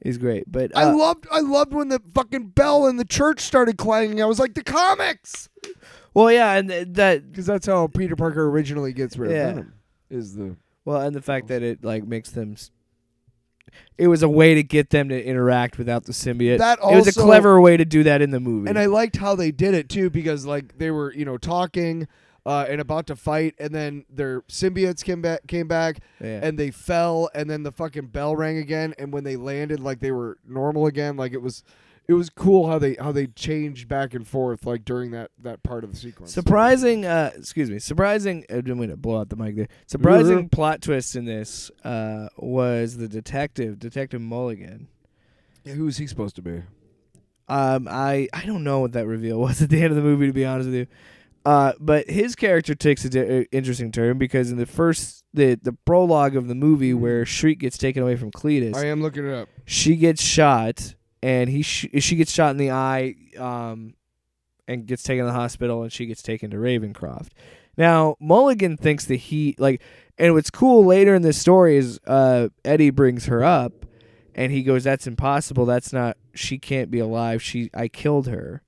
Is great, but I loved when the fucking bell in the church started clanging. I was like, the comics. Well, yeah, and that because that's how Peter Parker originally gets rid of Venom. Is the and the fact that it like makes them. It was a way to get them to interact without the symbiote. It was a clever way to do that in the movie, and I liked how they did it too because like they were talking. and about to fight, and then their symbiotes came back, Yeah. and they fell, and then the fucking bell rang again, and when they landed, like they were normal again. Like it was cool how they changed back and forth like during that part of the sequence. Surprising, surprising. I'm going to blow out the mic there. Surprising plot twist in this was the Detective Mulligan. Yeah, who is he supposed to be? I don't know what that reveal was at the end of the movie, to be honest with you. But his character takes an interesting turn because in the prologue of the movie where Shriek gets taken away from Cletus, I am looking it up. she gets shot. And she gets shot in the eye and gets taken to the hospital, and she gets taken to Ravencroft. Now, Mulligan thinks that and what's cool later in this story is Eddie brings her up, and he goes, that's impossible. She can't be alive. I killed her.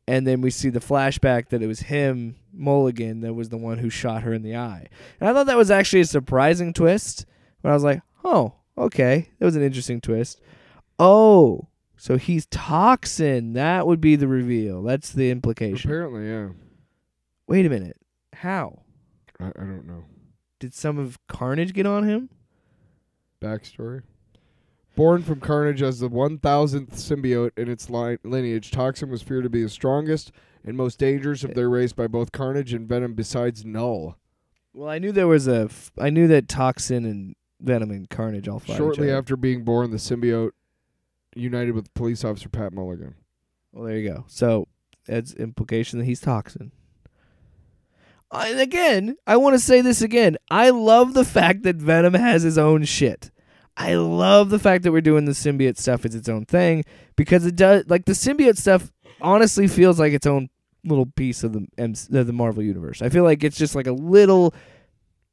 And then we see the flashback that it was him, Mulligan, that was the one who shot her in the eye. And I thought that was actually a surprising twist. But I was like, oh, okay. That was an interesting twist. Oh, so he's Toxin. That would be the reveal. That's the implication. Apparently, yeah. Wait a minute. How? I don't know. Did some of Carnage get on him? Backstory. Born from Carnage as the 1,000th symbiote in its lineage, Toxin was feared to be the strongest and most dangerous of their race by both Carnage and Venom besides Null. Well, I knew I knew that Toxin and Venom and Carnage all fought Shortly each other. after being born, the symbiote united with police officer Pat Mulligan. Well, there you go. So that's implication that he's Toxin. And again, I want to say this again. I love the fact that Venom has his own shit. I love the fact that we're doing the symbiote stuff as its own thing because it does. Like the symbiote stuff, honestly feels like its own little piece of the Marvel universe. I feel like it's just like a little,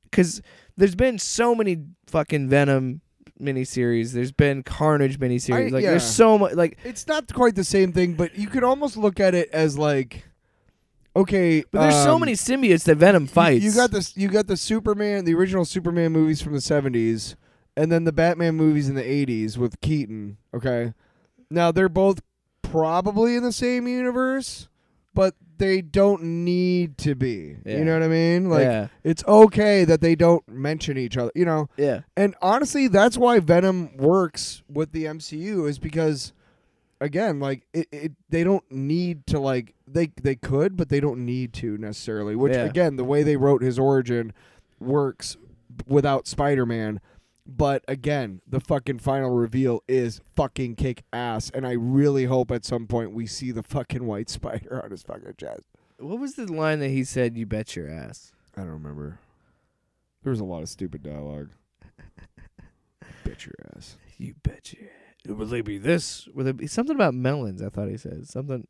because there's been so many fucking Venom miniseries. There's been Carnage miniseries. There's so much. Like it's not quite the same thing, but you could almost look at it as like, okay, but there's so many symbiotes that Venom fights. You got the Superman, the original Superman movies from the 70s, and then the Batman movies in the 80s with Keaton. Okay, now they're both probably in the same universe, but they don't need to be. Yeah. You know what I mean? Like it's okay that they don't mention each other. You know? Yeah. And honestly, that's why Venom works with the MCU is because, again, like they don't need to like they could, but they don't need to necessarily. Which again, the way they wrote his origin works without Spider-Man. But again, the fucking final reveal is fucking kick ass, and I really hope at some point we see the fucking white spider on his fucking chest. What was the line that he said? You bet your ass. I don't remember. There was a lot of stupid dialogue. Bet your ass. You bet your ass. Will they be this? Will there be something about melons? I thought he said something.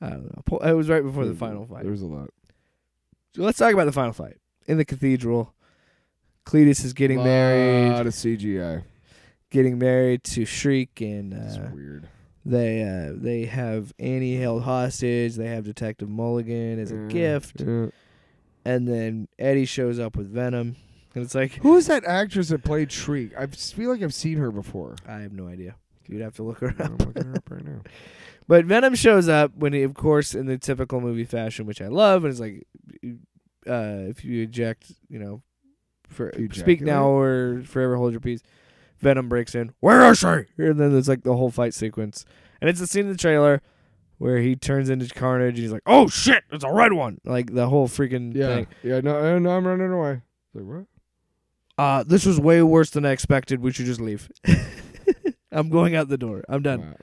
I don't know. It was right before the final fight. There's a lot. So let's talk about the final fight in the cathedral. Cletus is getting married. A lot of CGI. Getting married to Shriek, and That's weird. They have Annie held hostage. They have Detective Mulligan as a gift, and then Eddie shows up with Venom, and it's like, who is that actress that played Shriek? I feel like I've seen her before. I have no idea. You'd have to look her up. I'm looking her up right now. But Venom shows up when he, of course, in the typical movie fashion, which I love, and it's like, if you eject, speak now or forever hold your peace. Venom breaks in. Where is she? And then there's like the whole fight sequence, and it's a scene in the trailer where he turns into Carnage, and he's like, "Oh shit, it's a red one!" Like the whole freaking thing. Yeah, no, I'm running away. Like what? This was way worse than I expected. We should just leave. I'm going out the door. I'm done.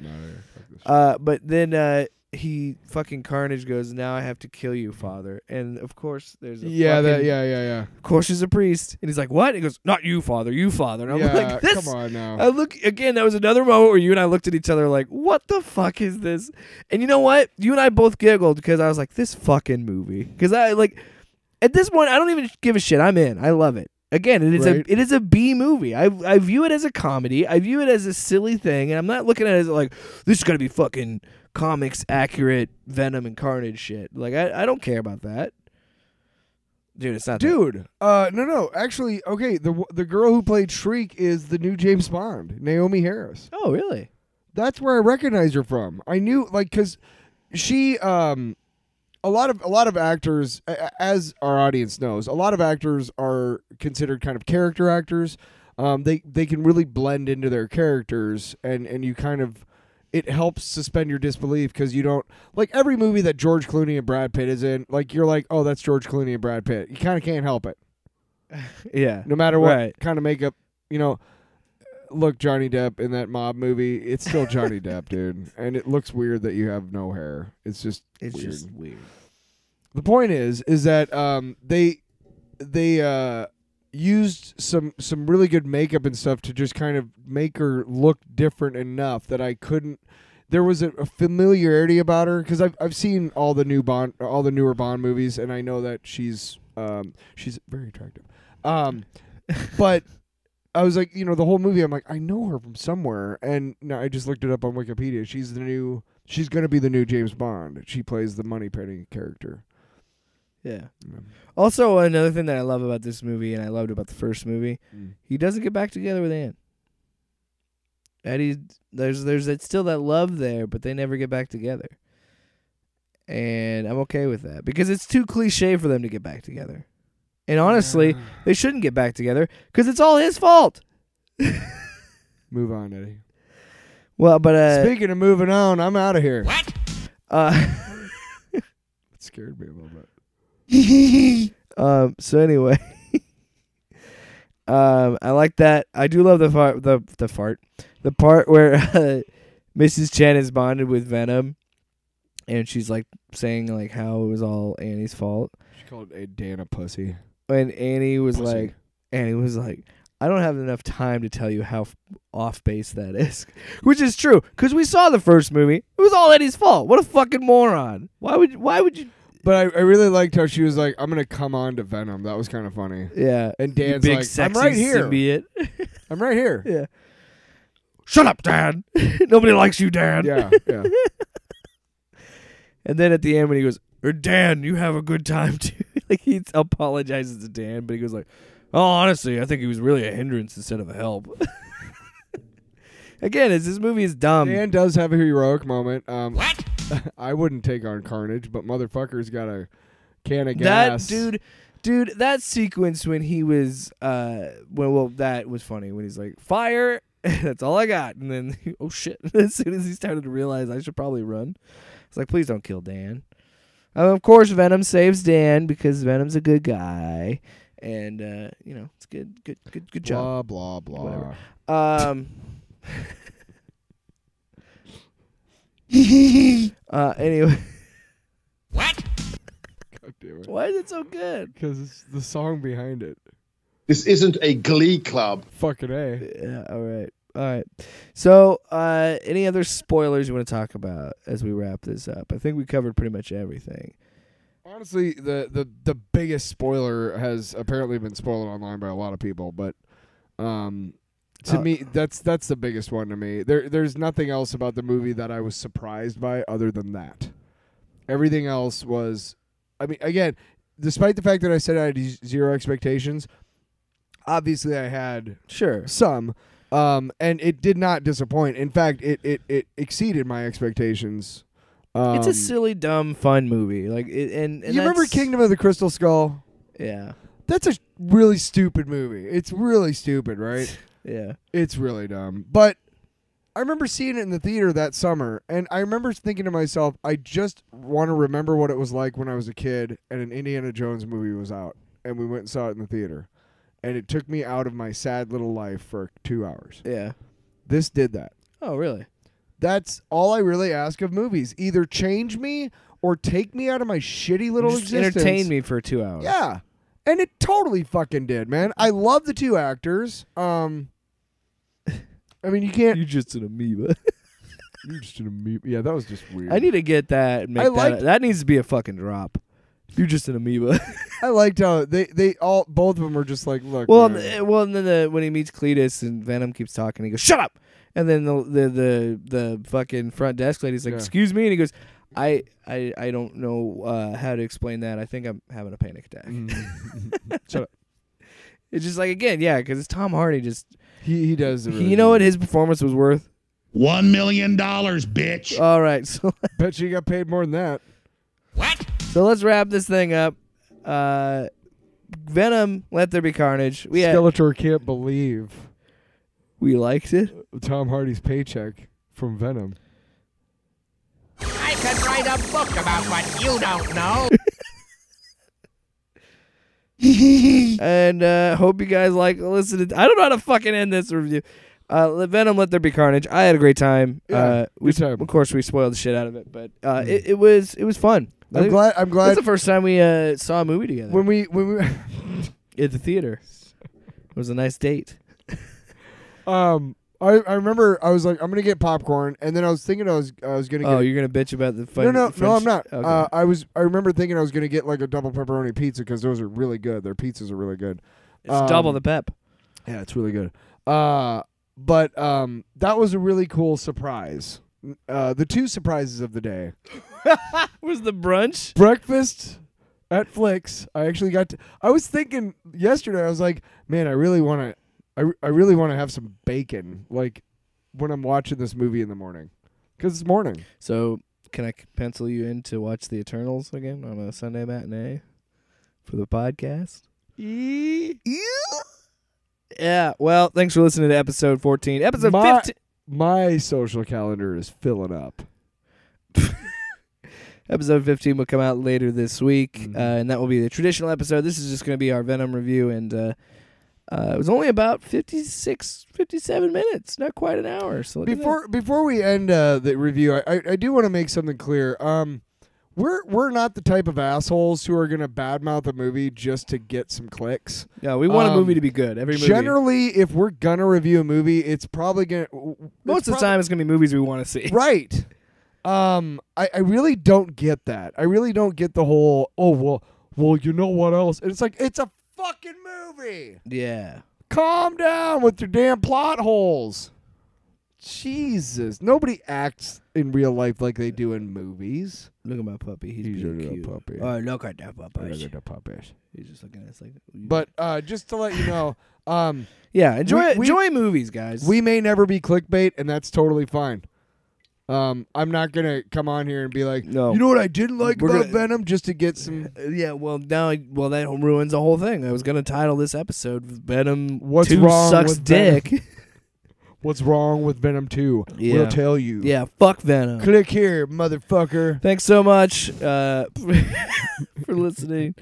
But then he fucking Carnage goes, now I have to kill you, father. And of course there's a Of course there's a priest. And he's like, what? He goes, not you, father, you, father. And I'm like, this. Come on now. I look again, that was another moment where you and I looked at each other like, what the fuck is this? And you know what? You and I both giggled because I was like, this fucking movie. Because I like at this point I don't even give a shit. I'm in. I love it. Again, it is a B movie. I view it as a comedy. I view it as a silly thing, and I'm not looking at it as like this is gonna be fucking comics accurate Venom and Carnage shit. Like I don't care about that, dude. It's not. Dude, no. Actually, okay. The girl who played Shriek is the new James Bond, Naomi Harris. Oh, really? That's where I recognize her from. I knew because she a lot of actors, as our audience knows, a lot of actors are considered kind of character actors. They can really blend into their characters, and you kind of, it helps suspend your disbelief because you don't, like every movie that George Clooney and Brad Pitt is in, like you're like, oh, that's George Clooney and Brad Pitt. You kind of can't help it. Yeah. No matter what Right. kind of makeup, look, Johnny Depp in that mob movie, it's still Johnny Depp, dude. And it looks weird that you have no hair. It's just weird. The point is that they used some really good makeup and stuff to just kind of make her look different enough that I couldn't. There was a familiarity about her because I've seen all the newer Bond movies, and I know that she's very attractive. But I was like, the whole movie, I'm like, I know her from somewhere, and no, I just looked it up on Wikipedia. She's going to be the new James Bond. She plays the Moneypenny character. Yeah. Also, another thing that I love about this movie, and I loved about the first movie, he doesn't get back together with Anne. Eddie, there's still that love there, but they never get back together. And I'm okay with that because it's too cliche for them to get back together. And honestly, they shouldn't get back together because it's all his fault. Move on, Eddie. Well, but speaking of moving on, I'm out of here. What? It scared me a little bit. So anyway, I like that. I do love the part where Mrs. Chen is bonded with Venom, and she's like saying like how it was all Annie's fault. She called Dan a pussy. And Annie was like, I don't have enough time to tell you how off base that is, which is true because we saw the first movie. It was all Eddie's fault. What a fucking moron! Why would you? But I really liked how she was like, I'm gonna come on to Venom. That was kind of funny. Yeah. And Dan's big, like, sexy I'm right here. Symbiote. I'm right here. Yeah. Shut up, Dan. Nobody likes you, Dan. Yeah. And then at the end when he goes, Dan, you have a good time too. Like he apologizes to Dan, but he goes like, oh, honestly, I think he was really a hindrance instead of a help. Again, this movie is dumb. Dan does have a heroic moment. What? I wouldn't take on Carnage, but motherfucker's got a can of gas. That dude, that sequence when he was that was funny when he's like, fire, that's all I got. And then oh shit. As soon as he started to realize I should probably run. It's like, please don't kill Dan. Of course Venom saves Dan because Venom's a good guy. And it's good job. Blah blah blah. Whatever. Anyway. What? God damn it. Why is it so good? Because it's the song behind it. This isn't a glee club. Fucking A. Yeah, all right. So, any other spoilers you want to talk about as we wrap this up? I think we covered pretty much everything. Honestly, the biggest spoiler has apparently been spoiled online by a lot of people, but to me, that's the biggest one to me. There's nothing else about the movie that I was surprised by other than that. Everything else was, I mean, again, despite the fact that I said I had zero expectations, obviously I had some, and it did not disappoint. In fact, it exceeded my expectations. It's a silly, dumb, fun movie. Like, and you remember Kingdom of the Crystal Skull? Yeah, that's a really stupid movie. It's really stupid, right? Yeah, it's really dumb. But I remember seeing it in the theater that summer, and I remember thinking to myself, I just want to remember what it was like when I was a kid and an Indiana Jones movie was out, and we went and saw it in the theater, and it took me out of my sad little life for 2 hours. Yeah, this did that. Oh, really? That's all I really ask of movies. Either change me or take me out of my shitty little just existence. Entertain me for 2 hours. Yeah. And it totally fucking did, man. I love the two actors. I mean, you can't. You're just an amoeba. You're just an amoeba. Yeah, that was just weird. I need to get that. And make that needs to be a fucking drop. You're just an amoeba. I liked how they all both of them are just like, look. Well, and then when he meets Cletus and Venom keeps talking, he goes, "Shut up!" And then the fucking front desk lady's like, "Excuse me," and he goes, I don't know how to explain that. I think I'm having a panic attack. Shut up. It's just like, again, yeah, because it's Tom Hardy. Just he does. You know what his performance was worth? $1 million, bitch. All right, so bet you got paid more than that. What? So let's wrap this thing up. Venom, Let There Be Carnage. Skeletor can't believe We liked it. Tom Hardy's paycheck from Venom. I could write a book about what you don't know. And hope you guys like listening. I don't know how to fucking end this review. Venom, Let There Be Carnage. I had a great time. Yeah, good time. Of course, we spoiled the shit out of it, but it was fun. I'm glad. That's the first time we saw a movie together When we at the theater. It was a nice date. I remember I was like, I'm gonna get popcorn, and then I was thinking I was gonna get. Oh, you're gonna bitch about the fight? No, I'm not. Okay. I remember thinking I was gonna get like a double pepperoni pizza because those are really good. Their pizzas are really good. It's double the pep. Yeah, it's really good. But that was a really cool surprise. The two surprises of the day Was the brunch? breakfast at Flicks. I actually got to. I was thinking yesterday. I was like, man, I really want to. I really want to have some bacon, like when I'm watching this movie in the morning, because it's morning. So can I pencil you in to watch the Eternals again on a Sunday matinee for the podcast? Yeah. Well, thanks for listening to episode 14. Episode 15. My social calendar is filling up. Episode 15 will come out later this week, and that will be the traditional episode. This is just going to be our Venom review, and it was only about 57 minutes, not quite an hour. So before we end the review, I do want to make something clear. We're not the type of assholes who are going to badmouth a movie just to get some clicks. Yeah, we want a movie to be good. Every movie. Generally, if we're gonna review a movie, it's probably gonna most of the time it's gonna be movies we want to see. Right. I really don't get that. I really don't get the whole well you know what else? And it's like it's a fucking movie. Yeah. Calm down with your damn plot holes. Jesus, nobody acts in real life like they do in movies. Look at my puppy. He's a being little cute. puppy. Oh, look at that puppy. Look at the puppies. He's just looking at us like. But just to let you know, yeah, enjoy we- enjoy movies, guys. we may never be clickbait, and that's totally fine. I'm not gonna come on here and be like, No. you know what I didn't like We're about gonna- Venom, just to get some. Yeah, well that ruins the whole thing. I was gonna title this episode "Venom What's 2 wrong sucks with Venom? dick." What's wrong with Venom 2? Yeah. We'll tell you. Yeah, fuck Venom. Click here, motherfucker. Thanks so much for listening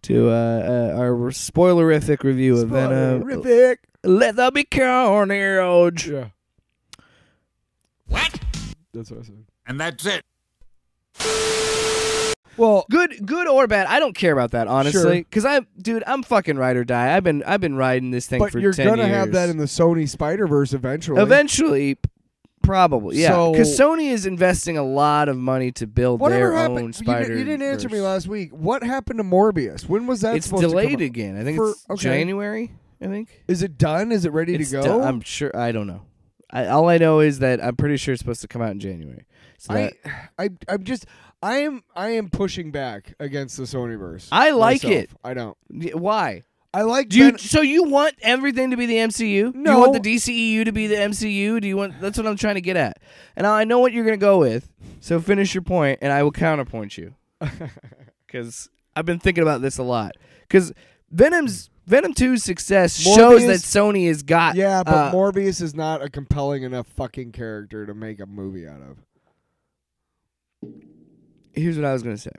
to our spoilerific review of Venom. Spoilerific. Let there be carnage. Yeah, What? that's what I said. And that's it. Well, Good or bad, I don't care about that honestly, because I'm fucking ride or die. I've been riding this thing but for you're 10 years. gonna have that in the Sony Spider-Verse eventually. Eventually, probably, yeah. So- Because Sony is investing a lot of money to build Whatever their happened? own Spider. You didn't answer me last week. What happened to Morbius? When was that It's supposed to delayed come out? again. I think For- it's okay. January. I think Is it done? Is it ready it's to go? I'm sure. I don't know. All I know is that I'm pretty sure it's supposed to come out in January. So I am pushing back against the Sonyverse. I like myself. it. I don't. Why? I like. So you want everything to be the MCU? No. You want the DCEU to be the MCU? Do you want? That's what I'm trying to get at. And I know what you're gonna go with. So finish your point, and I will counterpoint you. Because I've been thinking about this a lot. Because Venom 2's success shows Morbius- that Sony has got. Yeah, but Morbius is not a compelling enough fucking character to make a movie out of. Here's what I was gonna say.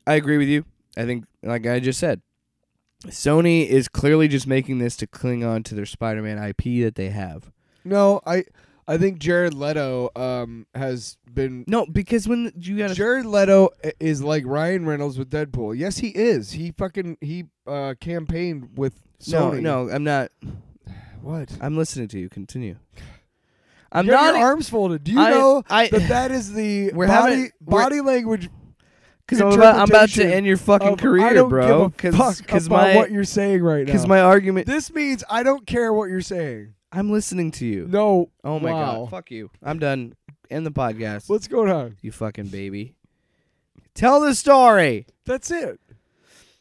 I agree with you. I think, like I just said, Sony is clearly just making this to cling on to their Spider-Man IP that they have. No, I think Jared Leto has been. No, because when you got Jared Leto is like Ryan Reynolds with Deadpool. Yes, he is. He campaigned with Sony. No, I'm not. What? I'm listening to you. Continue. I'm not. Your arms folded. Do you know that is the body language? Because I'm about to end your fucking career, I don't bro. give a fuck about what you're saying right now. Because my argument. This means I don't care what you're saying. I'm listening to you. No. Oh my wow. god. Fuck you. I'm done. End the podcast. What's going on? You fucking baby. Tell the story. That's it.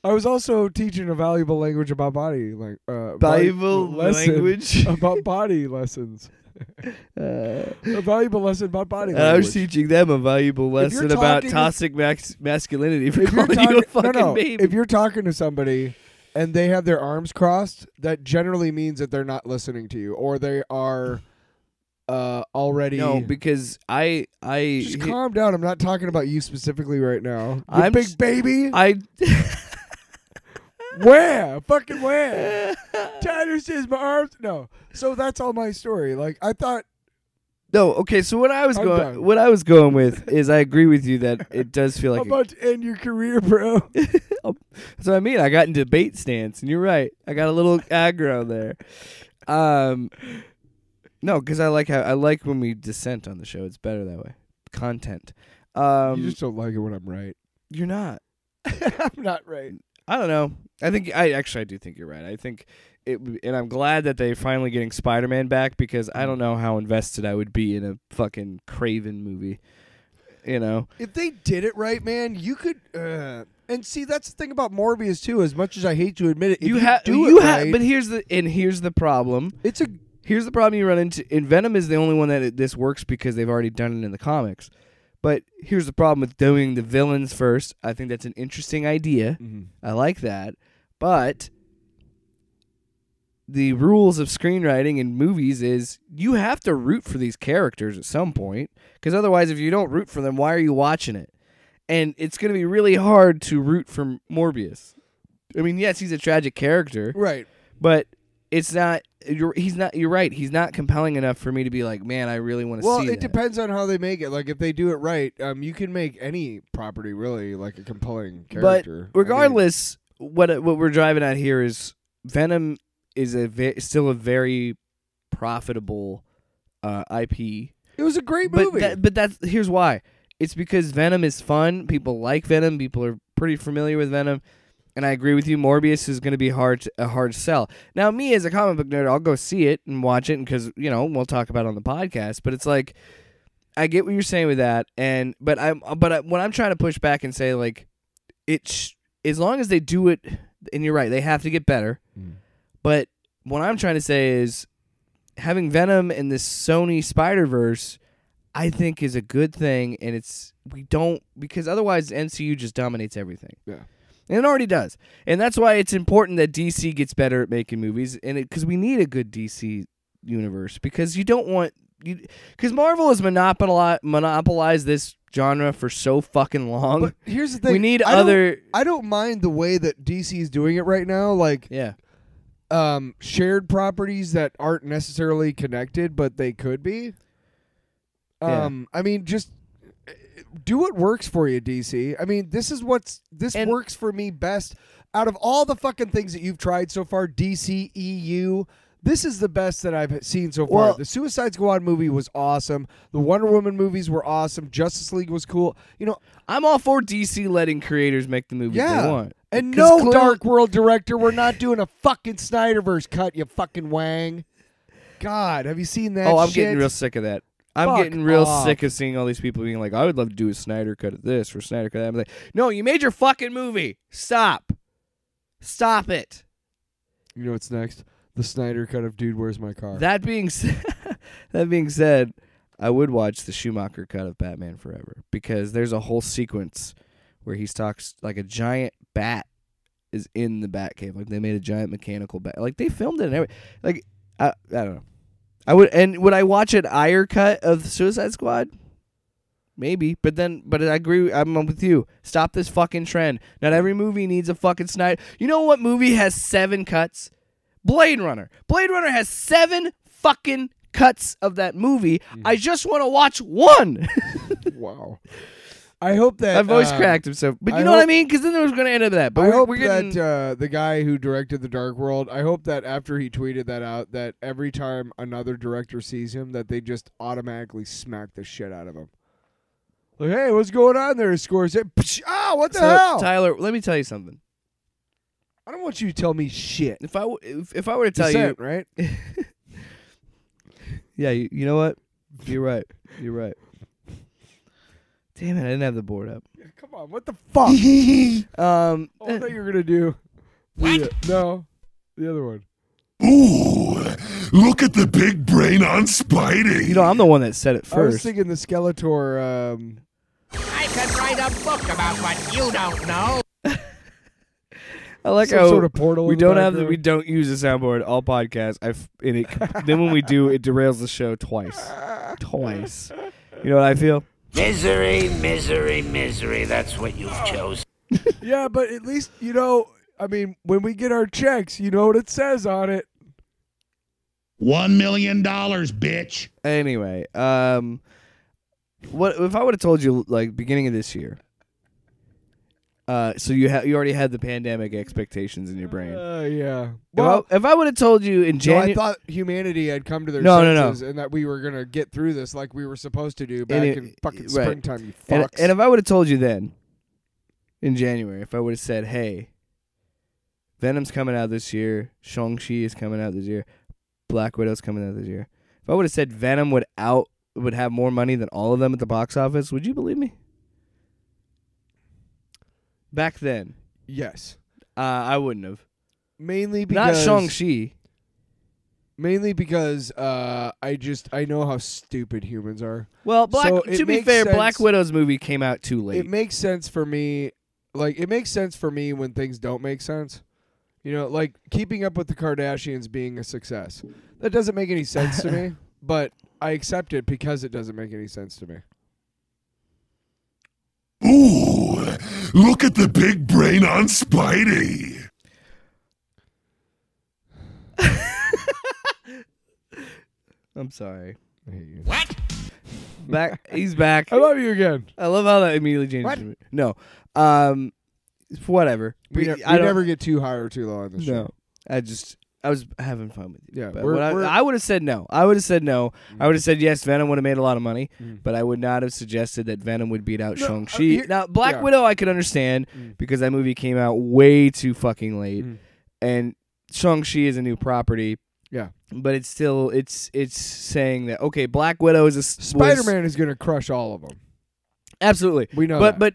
I was also teaching a valuable language about body, Valuable language about body lessons. A valuable lesson about body I was language. teaching them a valuable lesson about talking- toxic masculinity for If you're calling you a talking- fucking baby. If you're talking to somebody and they have their arms crossed, that generally means that they're not listening to you, or they are already. No, because I Just calm down. I'm not talking about you specifically right now. You I'm big s- baby. I Where? Fucking where? Tyler says my arms. No. So that's all my story. Like, I thought. No, okay, so what I was I'm going done. what I was going with is I agree with you that it does feel like I'm about to end your career, bro. that's what I mean. I got in debate stance, and you're right. I got a little aggro there. No, because I like when we dissent on the show. It's better that way. Content. You just don't like it when I'm right. You're not. I'm not right. I don't know. I do think you're right. I think it, and I'm glad that they're finally getting Spider-Man back because I don't know how invested I would be in a fucking Craven movie. You know, If they did it right, man, you could. And see, that's the thing about Morbius too. As much as I hate to admit it, if you do it right, but here's the problem. Here's the problem you run into. And Venom is the only one that this works because they've already done it in the comics. But here's the problem with doing the villains first. I think that's an interesting idea. Mhm. I like that. But the rules of screenwriting in movies is you have to root for these characters at some point. Because otherwise, if you don't root for them, why are you watching it? And it's going to be really hard to root for Morbius. I mean, yes, he's a tragic character. right. But it's not. You're right. He's not compelling enough for me to be like, man, I really want to Well, see it that. depends on how they make it. Like, if they do it right, you can make any property really like a compelling character. But regardless, what we're driving at here is Venom is still a very profitable IP. it was a great movie. But that's here's why. It's because Venom is fun. People like Venom. People are pretty familiar with Venom. And I agree with you. Morbius is going to be a hard sell. Now, me as a comic book nerd, I'll go see it and watch it because we'll talk about it on the podcast. But it's like I get what you're saying with that, but when I'm trying to push back and say like as long as they do it, and you're right, they have to get better. But what I'm trying to say is having Venom in this Sony Spider-Verse, I think is a good thing, and because otherwise MCU just dominates everything. Yeah. And it already does. And that's why it's important that DC gets better at making movies, and because we need a good DC universe, because you don't want because Marvel has monopolized this genre for so fucking long. But here's the thing: we need I don't mind the way that DC is doing it right now. Like, yeah. Shared properties that aren't necessarily connected, but they could be. Yeah. I mean, just do what works for you, DC. I mean, this works for me best out of all the fucking things that you've tried so far. DC, EU. This is the best that I've seen so far. Well, the Suicide Squad movie was awesome. The Wonder Woman movies were awesome. Justice League was cool. I'm all for DC letting creators make the movies they want. And 'Cause no, Dark World director, we're not doing a fucking Snyderverse cut, you fucking wang. God, have you seen that I'm shit? getting real sick of that. I'm Fuck getting real off. sick of seeing all these people being like, I would love to do a Snyder cut of this or Snyder cut of that. I'm like, no, you made your fucking movie. Stop it. You know what's next? The Snyder cut of Dude, Where's My Car? That being said, I would watch the Schumacher cut of Batman Forever because there's a whole sequence where he talks like a giant bat is in the Batcave. Like they made a giant mechanical bat. Like they filmed it and everything. Like I don't know. Would I watch an Ayer cut of the Suicide Squad? Maybe, but I agree. I'm with you. Stop this fucking trend. Not every movie needs a fucking Snyder. You know what movie has 7 cuts? Blade Runner. Blade Runner has 7 fucking cuts of that movie. I just want to watch one. Wow. I hope that My voice cracked himself, but you know what I mean? Because then there was going to end up that. But I hope we're getting that the guy who directed The Dark World, I hope that after he tweeted that out, that every time another director sees him, that they just automatically smack the shit out of him. Like, hey, what's going on there, Scorsese? Ah, what the hell? Tyler, let me tell you something. I don't want you to tell me shit. If I were to tell Dissent, you, right? yeah, you know what? You're right. Damn it, I didn't have the board up. Yeah, come on, what the fuck? I thought you were gonna do. What? No, the other one. Ooh, look at the big brain on Spidey. You know, I'm the one that said it I was first. thinking the Skeletor. I could write a book about what you don't know. I like Some how sort of portal we in the don't background. we don't use a soundboard all podcasts. Then when we do, it derails the show twice. Twice. You know what I feel? Misery, misery, misery. That's what you've chosen. Yeah, but at least, I mean, when we get our checks, you know what it says on it. $1 million, bitch. Anyway, what if I would have told you like beginning of this year? So you already had the pandemic expectations in your brain. Yeah. Well, If I would have told you in no, January, I thought humanity had come to their No. senses and that we were going to get through this like we were supposed to do back in fucking right. springtime, you and fucks. if I would have told you then, in January, if I would have said, "Hey, Venom's coming out this year, Shang-Chi is coming out this year, Black Widow's coming out this year," if I would have said Venom would have more money than all of them at the box office, would you believe me? Back then, yes. I wouldn't have. Mainly Not because Shang-Chi. Mainly because I know how stupid humans are. Well, So it to be makes fair, sense- Black Widow's movie came out too late. It makes sense for me. Like, it makes sense for me when things don't make sense. Like Keeping Up with the Kardashians being a success. That doesn't make any sense to me, but I accept it because it doesn't make any sense to me. Ooh, look at the big brain on Spidey. I'm sorry. I hate you. What? He's back. I love you again. I love how that immediately changed. What? Me. No, whatever. We I don't- never get too high or too low on this show. No, I was having fun with you. Yeah, But we're- I would have said no. I would have said no. I would have said yes. Venom would have made a lot of money, Mm. but I would not have suggested that Venom would beat out No, Shang-Chi. here- Now, Black yeah. Widow, I could understand because that movie came out way too fucking late, and Shang-Chi is a new property. Yeah. But it's still it's saying that okay, Black Widow is Spider-Man is going to crush all of them. Absolutely. We know But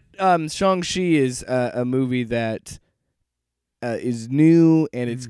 Shang-Chi is a movie that is new and it's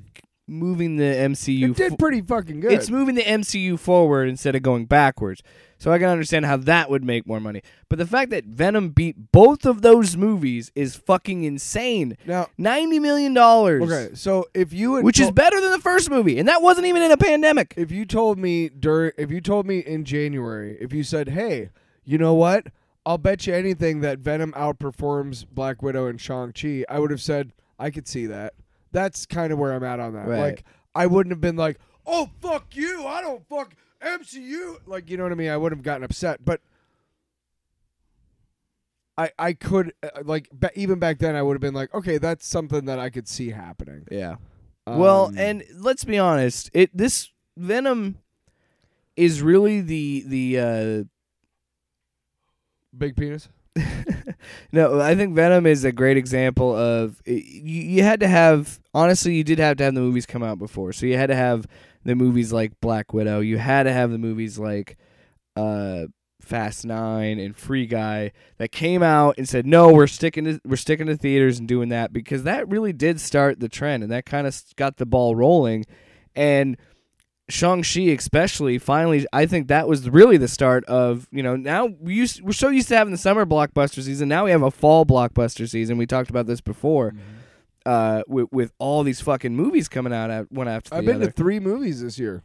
moving the MCU. It did pretty fucking good. It's moving the MCU forward instead of going backwards. So I can understand how that would make more money. But the fact that Venom beat both of those movies is fucking insane. Now, $90 million. okay, so if you had Which is better than the first movie, and that wasn't even in a pandemic. if you told me in January, if you said, "Hey, you know what? I'll bet you anything that Venom outperforms Black Widow and Shang-Chi," I would have said, "I could see that." That's kind of where I'm at on that. Right. Like, I wouldn't have been like, "Oh, fuck you. I don't fuck MCU." Like, you know what I mean? I wouldn't have gotten upset, but I could even back then I would have been like, "Okay, that's something that I could see happening." Yeah. Well, Um, and let's be honest, this Venom is really the big penis. No, I think Venom is a great example of you had to have, honestly, you did have to have the movies come out before. So you had to have the movies like Black Widow. You had to have the movies like Fast 9 and Free Guy that came out and said, "No, we're sticking to theaters and doing that," because that really did start the trend and that kind of got the ball rolling. And Shang-Chi especially, finally, I think that was really the start of, now we're so used to having the summer blockbuster season. Now we have a fall blockbuster season. We talked about this before with all these fucking movies coming out one after the I've other. been to 3 movies this year.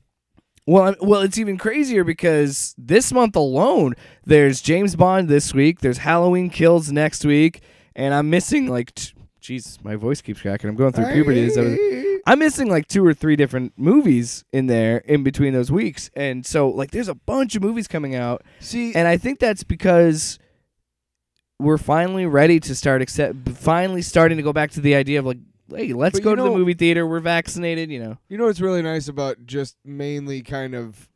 Well, it's even crazier because this month alone, there's James Bond this week, there's Halloween Kills next week, and I'm missing Jesus, my voice keeps cracking. I'm going through puberty. I'm missing 2 or 3 different movies in there in between those weeks. And so there's a bunch of movies coming out. See, And I think that's because we're finally ready to finally starting to go back to the idea of hey, let's But go you to the know- movie theater. We're vaccinated, you know what's really nice about just mainly kind of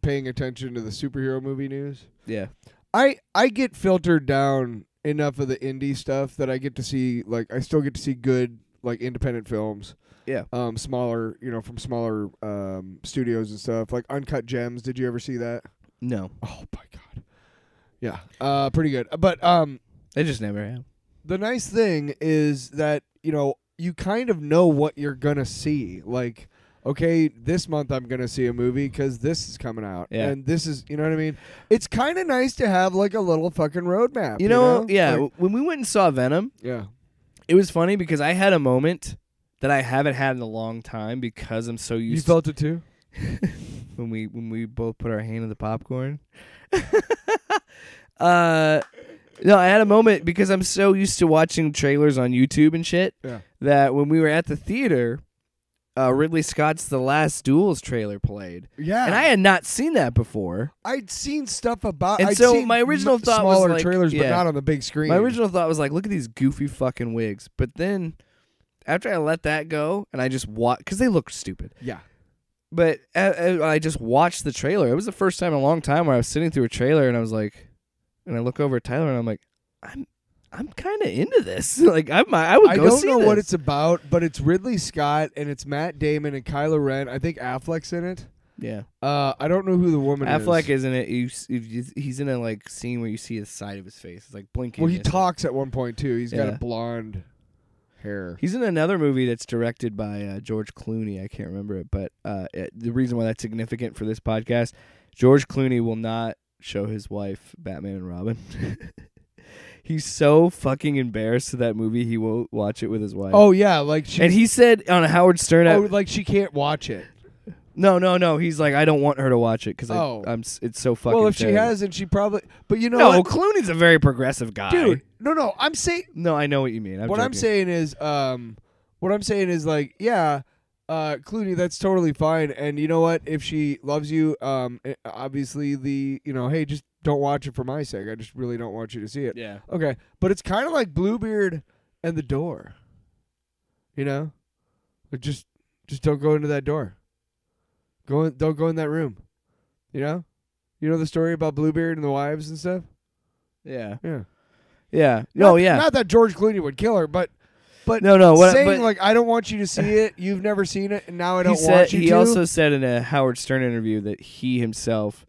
paying attention to the superhero movie news? Yeah. I get filtered down enough of the indie stuff that I get to see, I still get to see good, independent films. Yeah. Smaller, from smaller studios and stuff. Like Uncut Gems. Did you ever see that? No. Oh, my God. Yeah. Pretty good. But I just never have. the nice thing is that, you kind of know what you're going to see. Like, okay, this month I'm gonna see a movie because this is coming out, Yeah. and this is, you know what I mean. It's kind of nice to have like a little fucking roadmap. You know, yeah. Like, When we went and saw Venom, yeah. it was funny because I had a moment that I haven't had in a long time because I'm so You used felt it too? when we both put our hand in the popcorn. No, I had a moment because I'm so used to watching trailers on YouTube and shit that when we were at the theater, Ridley Scott's The Last Duels trailer played. Yeah. And I had not seen that before. I'd seen stuff about And I'd so seen my original thought was smaller like, trailers, but yeah. not on the big screen. My original thought was like, look at these goofy fucking wigs. But then after I let that go and I just watched, because they looked stupid. Yeah. But I just watched the trailer. It was the first time in a long time where I was sitting through a trailer and I was like, and I look over at Tyler and I'm like, I'm kind of into this. Like I would go see this. I don't know what it's about, but it's Ridley Scott and it's Matt Damon and Kylo Ren. I think Affleck's in it. Yeah. I don't know who the woman Affleck is. is in it. He's in a like scene where you see the side of his face. It's like blinking. Well, he talks at one point too. He's got Yeah. a blonde hair. He's in another movie that's directed by George Clooney. I can't remember it, but the reason why that's significant for this podcast, George Clooney will not show his wife Batman and Robin. He's so fucking embarrassed of that movie, he won't watch it with his wife. Oh yeah, like she. And he said on a Howard Stern. like she can't watch it. No. He's like, I don't want her to watch it because it's so fucking. Well, if she terrible. hasn't, she probably. But you know, No, what? Clooney's a very progressive guy, Dude. No. I'm saying. No, I know what you mean. What I'm saying is, like, yeah, Clooney, that's totally fine. And you know what? If she loves you, obviously hey, just don't watch it for my sake. I just really don't want you to see it. Yeah. Okay, but it's kind of like Bluebeard and the Door. You know, like just don't go into that door. Don't go in that room. You know the story about Bluebeard and the wives and stuff. Yeah. Yeah. Yeah. Not that George Clooney would kill her, but No. saying like I don't want you to see it. You've never seen it, and now I don't want you to. He also said in a Howard Stern interview that he himself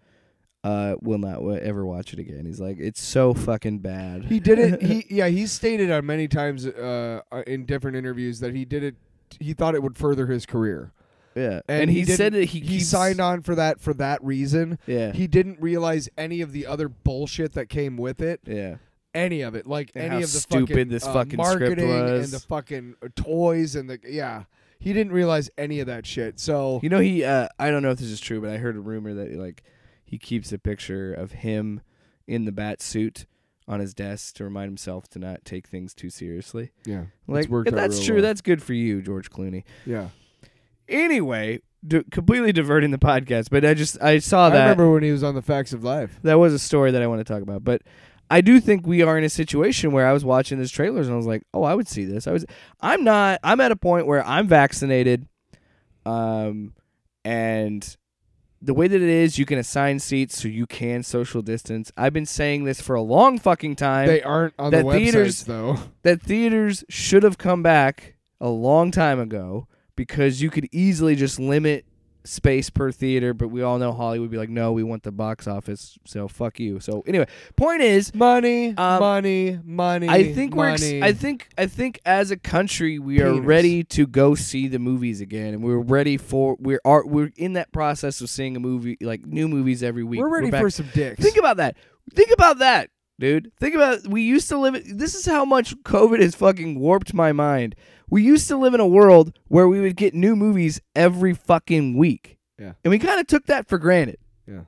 will not ever watch it again. He's like, it's so fucking bad. He did it. He's stated on many times in different interviews that he did it. He thought it would further his career. Yeah, and he didn't- said that he signed on for that reason. Yeah, he didn't realize any of the other bullshit that came with it. Yeah. Any of it, like and any how of the stupid fucking, this fucking marketing script was, and the fucking toys and he didn't realize any of that shit. So he I don't know if this is true, but I heard a rumor that like he keeps a picture of him in the bat suit on his desk to remind himself to not take things too seriously. Yeah, like if that's true, that's good for you, George Clooney. Yeah. Anyway, completely diverting the podcast, but I saw that. I remember when he was on The Facts of Life. That was a story that I want to talk about, but I do think we are in a situation where I was watching his trailers and I was like, oh, I would see this. I'm at a point where I'm vaccinated, and the way that it is, you can assign seats so you can social distance. I've been saying this for a long fucking time. They aren't on the websites, though. That theaters should have come back a long time ago because you could easily just limit space per theater, but we all know Hollywood would be like, no, we want the box office, so fuck you. So anyway, point is money. I think I think as a country we are ready to go see the movies again, and we're ready for we're in that process of seeing a movie, like new movies every week. We're ready for some dicks. Think about that, dude. Think about we used to live. This is how much COVID has fucking warped my mind. We used to live in a world where we would get new movies every fucking week. Yeah. And we kind of took that for granted. Yeah.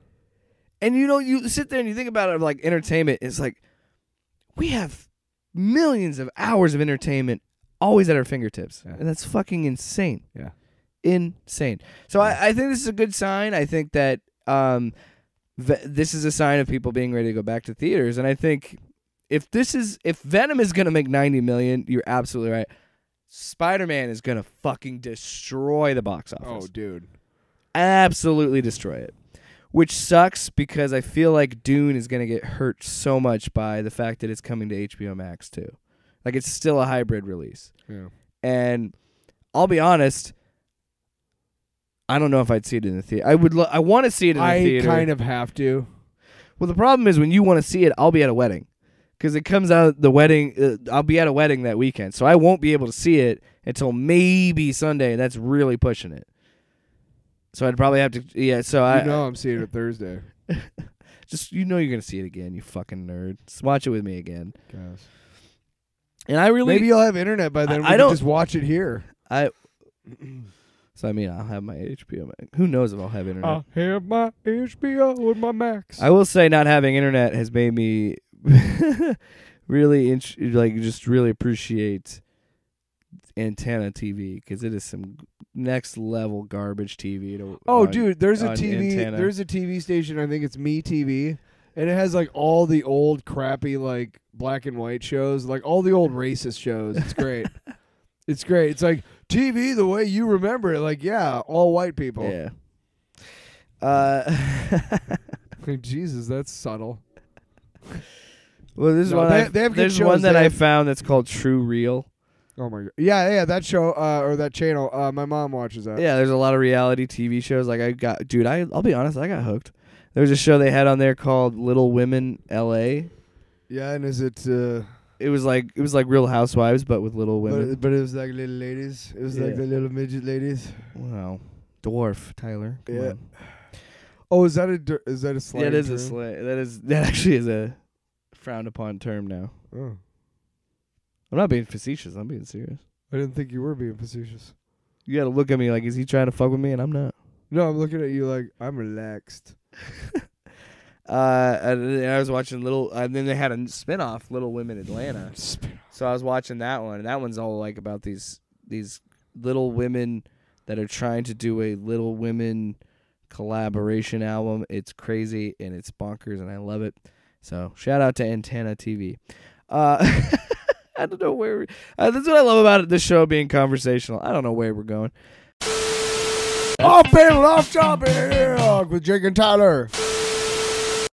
And you sit there and you think about it like entertainment. It's like we have millions of hours of entertainment always at our fingertips. Yeah. And that's fucking insane. Yeah. Insane. So I think this is a good sign. I think that this is a sign of people being ready to go back to theaters. And I think if Venom is going to make $90 million, you're absolutely right. Spider-Man is going to fucking destroy the box office. Oh, dude. Absolutely destroy it. Which sucks because I feel like Dune is going to get hurt so much by the fact that it's coming to HBO Max too. Like it's still a hybrid release. Yeah. And I'll be honest, I don't know if I'd see it in the theater. I want to see it in the theater. I kind of have to. Well, the problem is when you want to see it, I'll be at a wedding. Because it comes out the wedding, I'll be at a wedding that weekend, so I won't be able to see it until maybe Sunday, and that's really pushing it. So I'd probably have to. Yeah. So I I'm seeing it Thursday. just you're gonna see it again. You fucking nerd. Just watch it with me again. Guys. And I really Maybe you'll have internet by then. I We don't- can just watch it here. So I mean, I'll have my HBO. Who knows if I'll have internet? I have my HBO with my Max. I will say, not having internet has made me really just really appreciate antenna TV because it is some next level garbage TV. Dude, there's a on TV. antenna. There's a TV station. I think it's Me TV, and it has like all the old crappy like black and white shows, like all the old racist shows. It's great. It's great. It's like TV the way you remember it. Like, yeah, all white people. Yeah. Jesus, that's subtle. Well, this is No, one. they have good There's shows. one that They I have- found that's called True Real. Oh my god. Yeah, that show or that channel. My mom watches that. Yeah, there's a lot of reality TV shows. Like I'll be honest, I got hooked. There was a show they had on there called Little Women L.A. Yeah, and is it? It was like Real Housewives, but with little women. But it was like little ladies. It was like Yeah. the little midget ladies. Wow, dwarf Tyler. Come Yeah. on. Oh, is that a slang? Yeah, it is a term? slang. That actually is a frowned upon term now. Oh, I'm not being facetious. I'm being serious. I didn't think you were being facetious. You gotta look at me like, is he trying to fuck with me? And I'm not. No, I'm looking at you like I'm relaxed. And I was watching and then they had a spinoff, Little Women Atlanta. So I was watching that one, and that one's all like about these little women that are trying to do a Little Women collaboration album. It's crazy and it's bonkers, and I love it. So shout out to Antenna TV. I don't know where. That's what I love about this show being conversational. I don't know where we're going. Off panel, off topic with Jake and Tyler.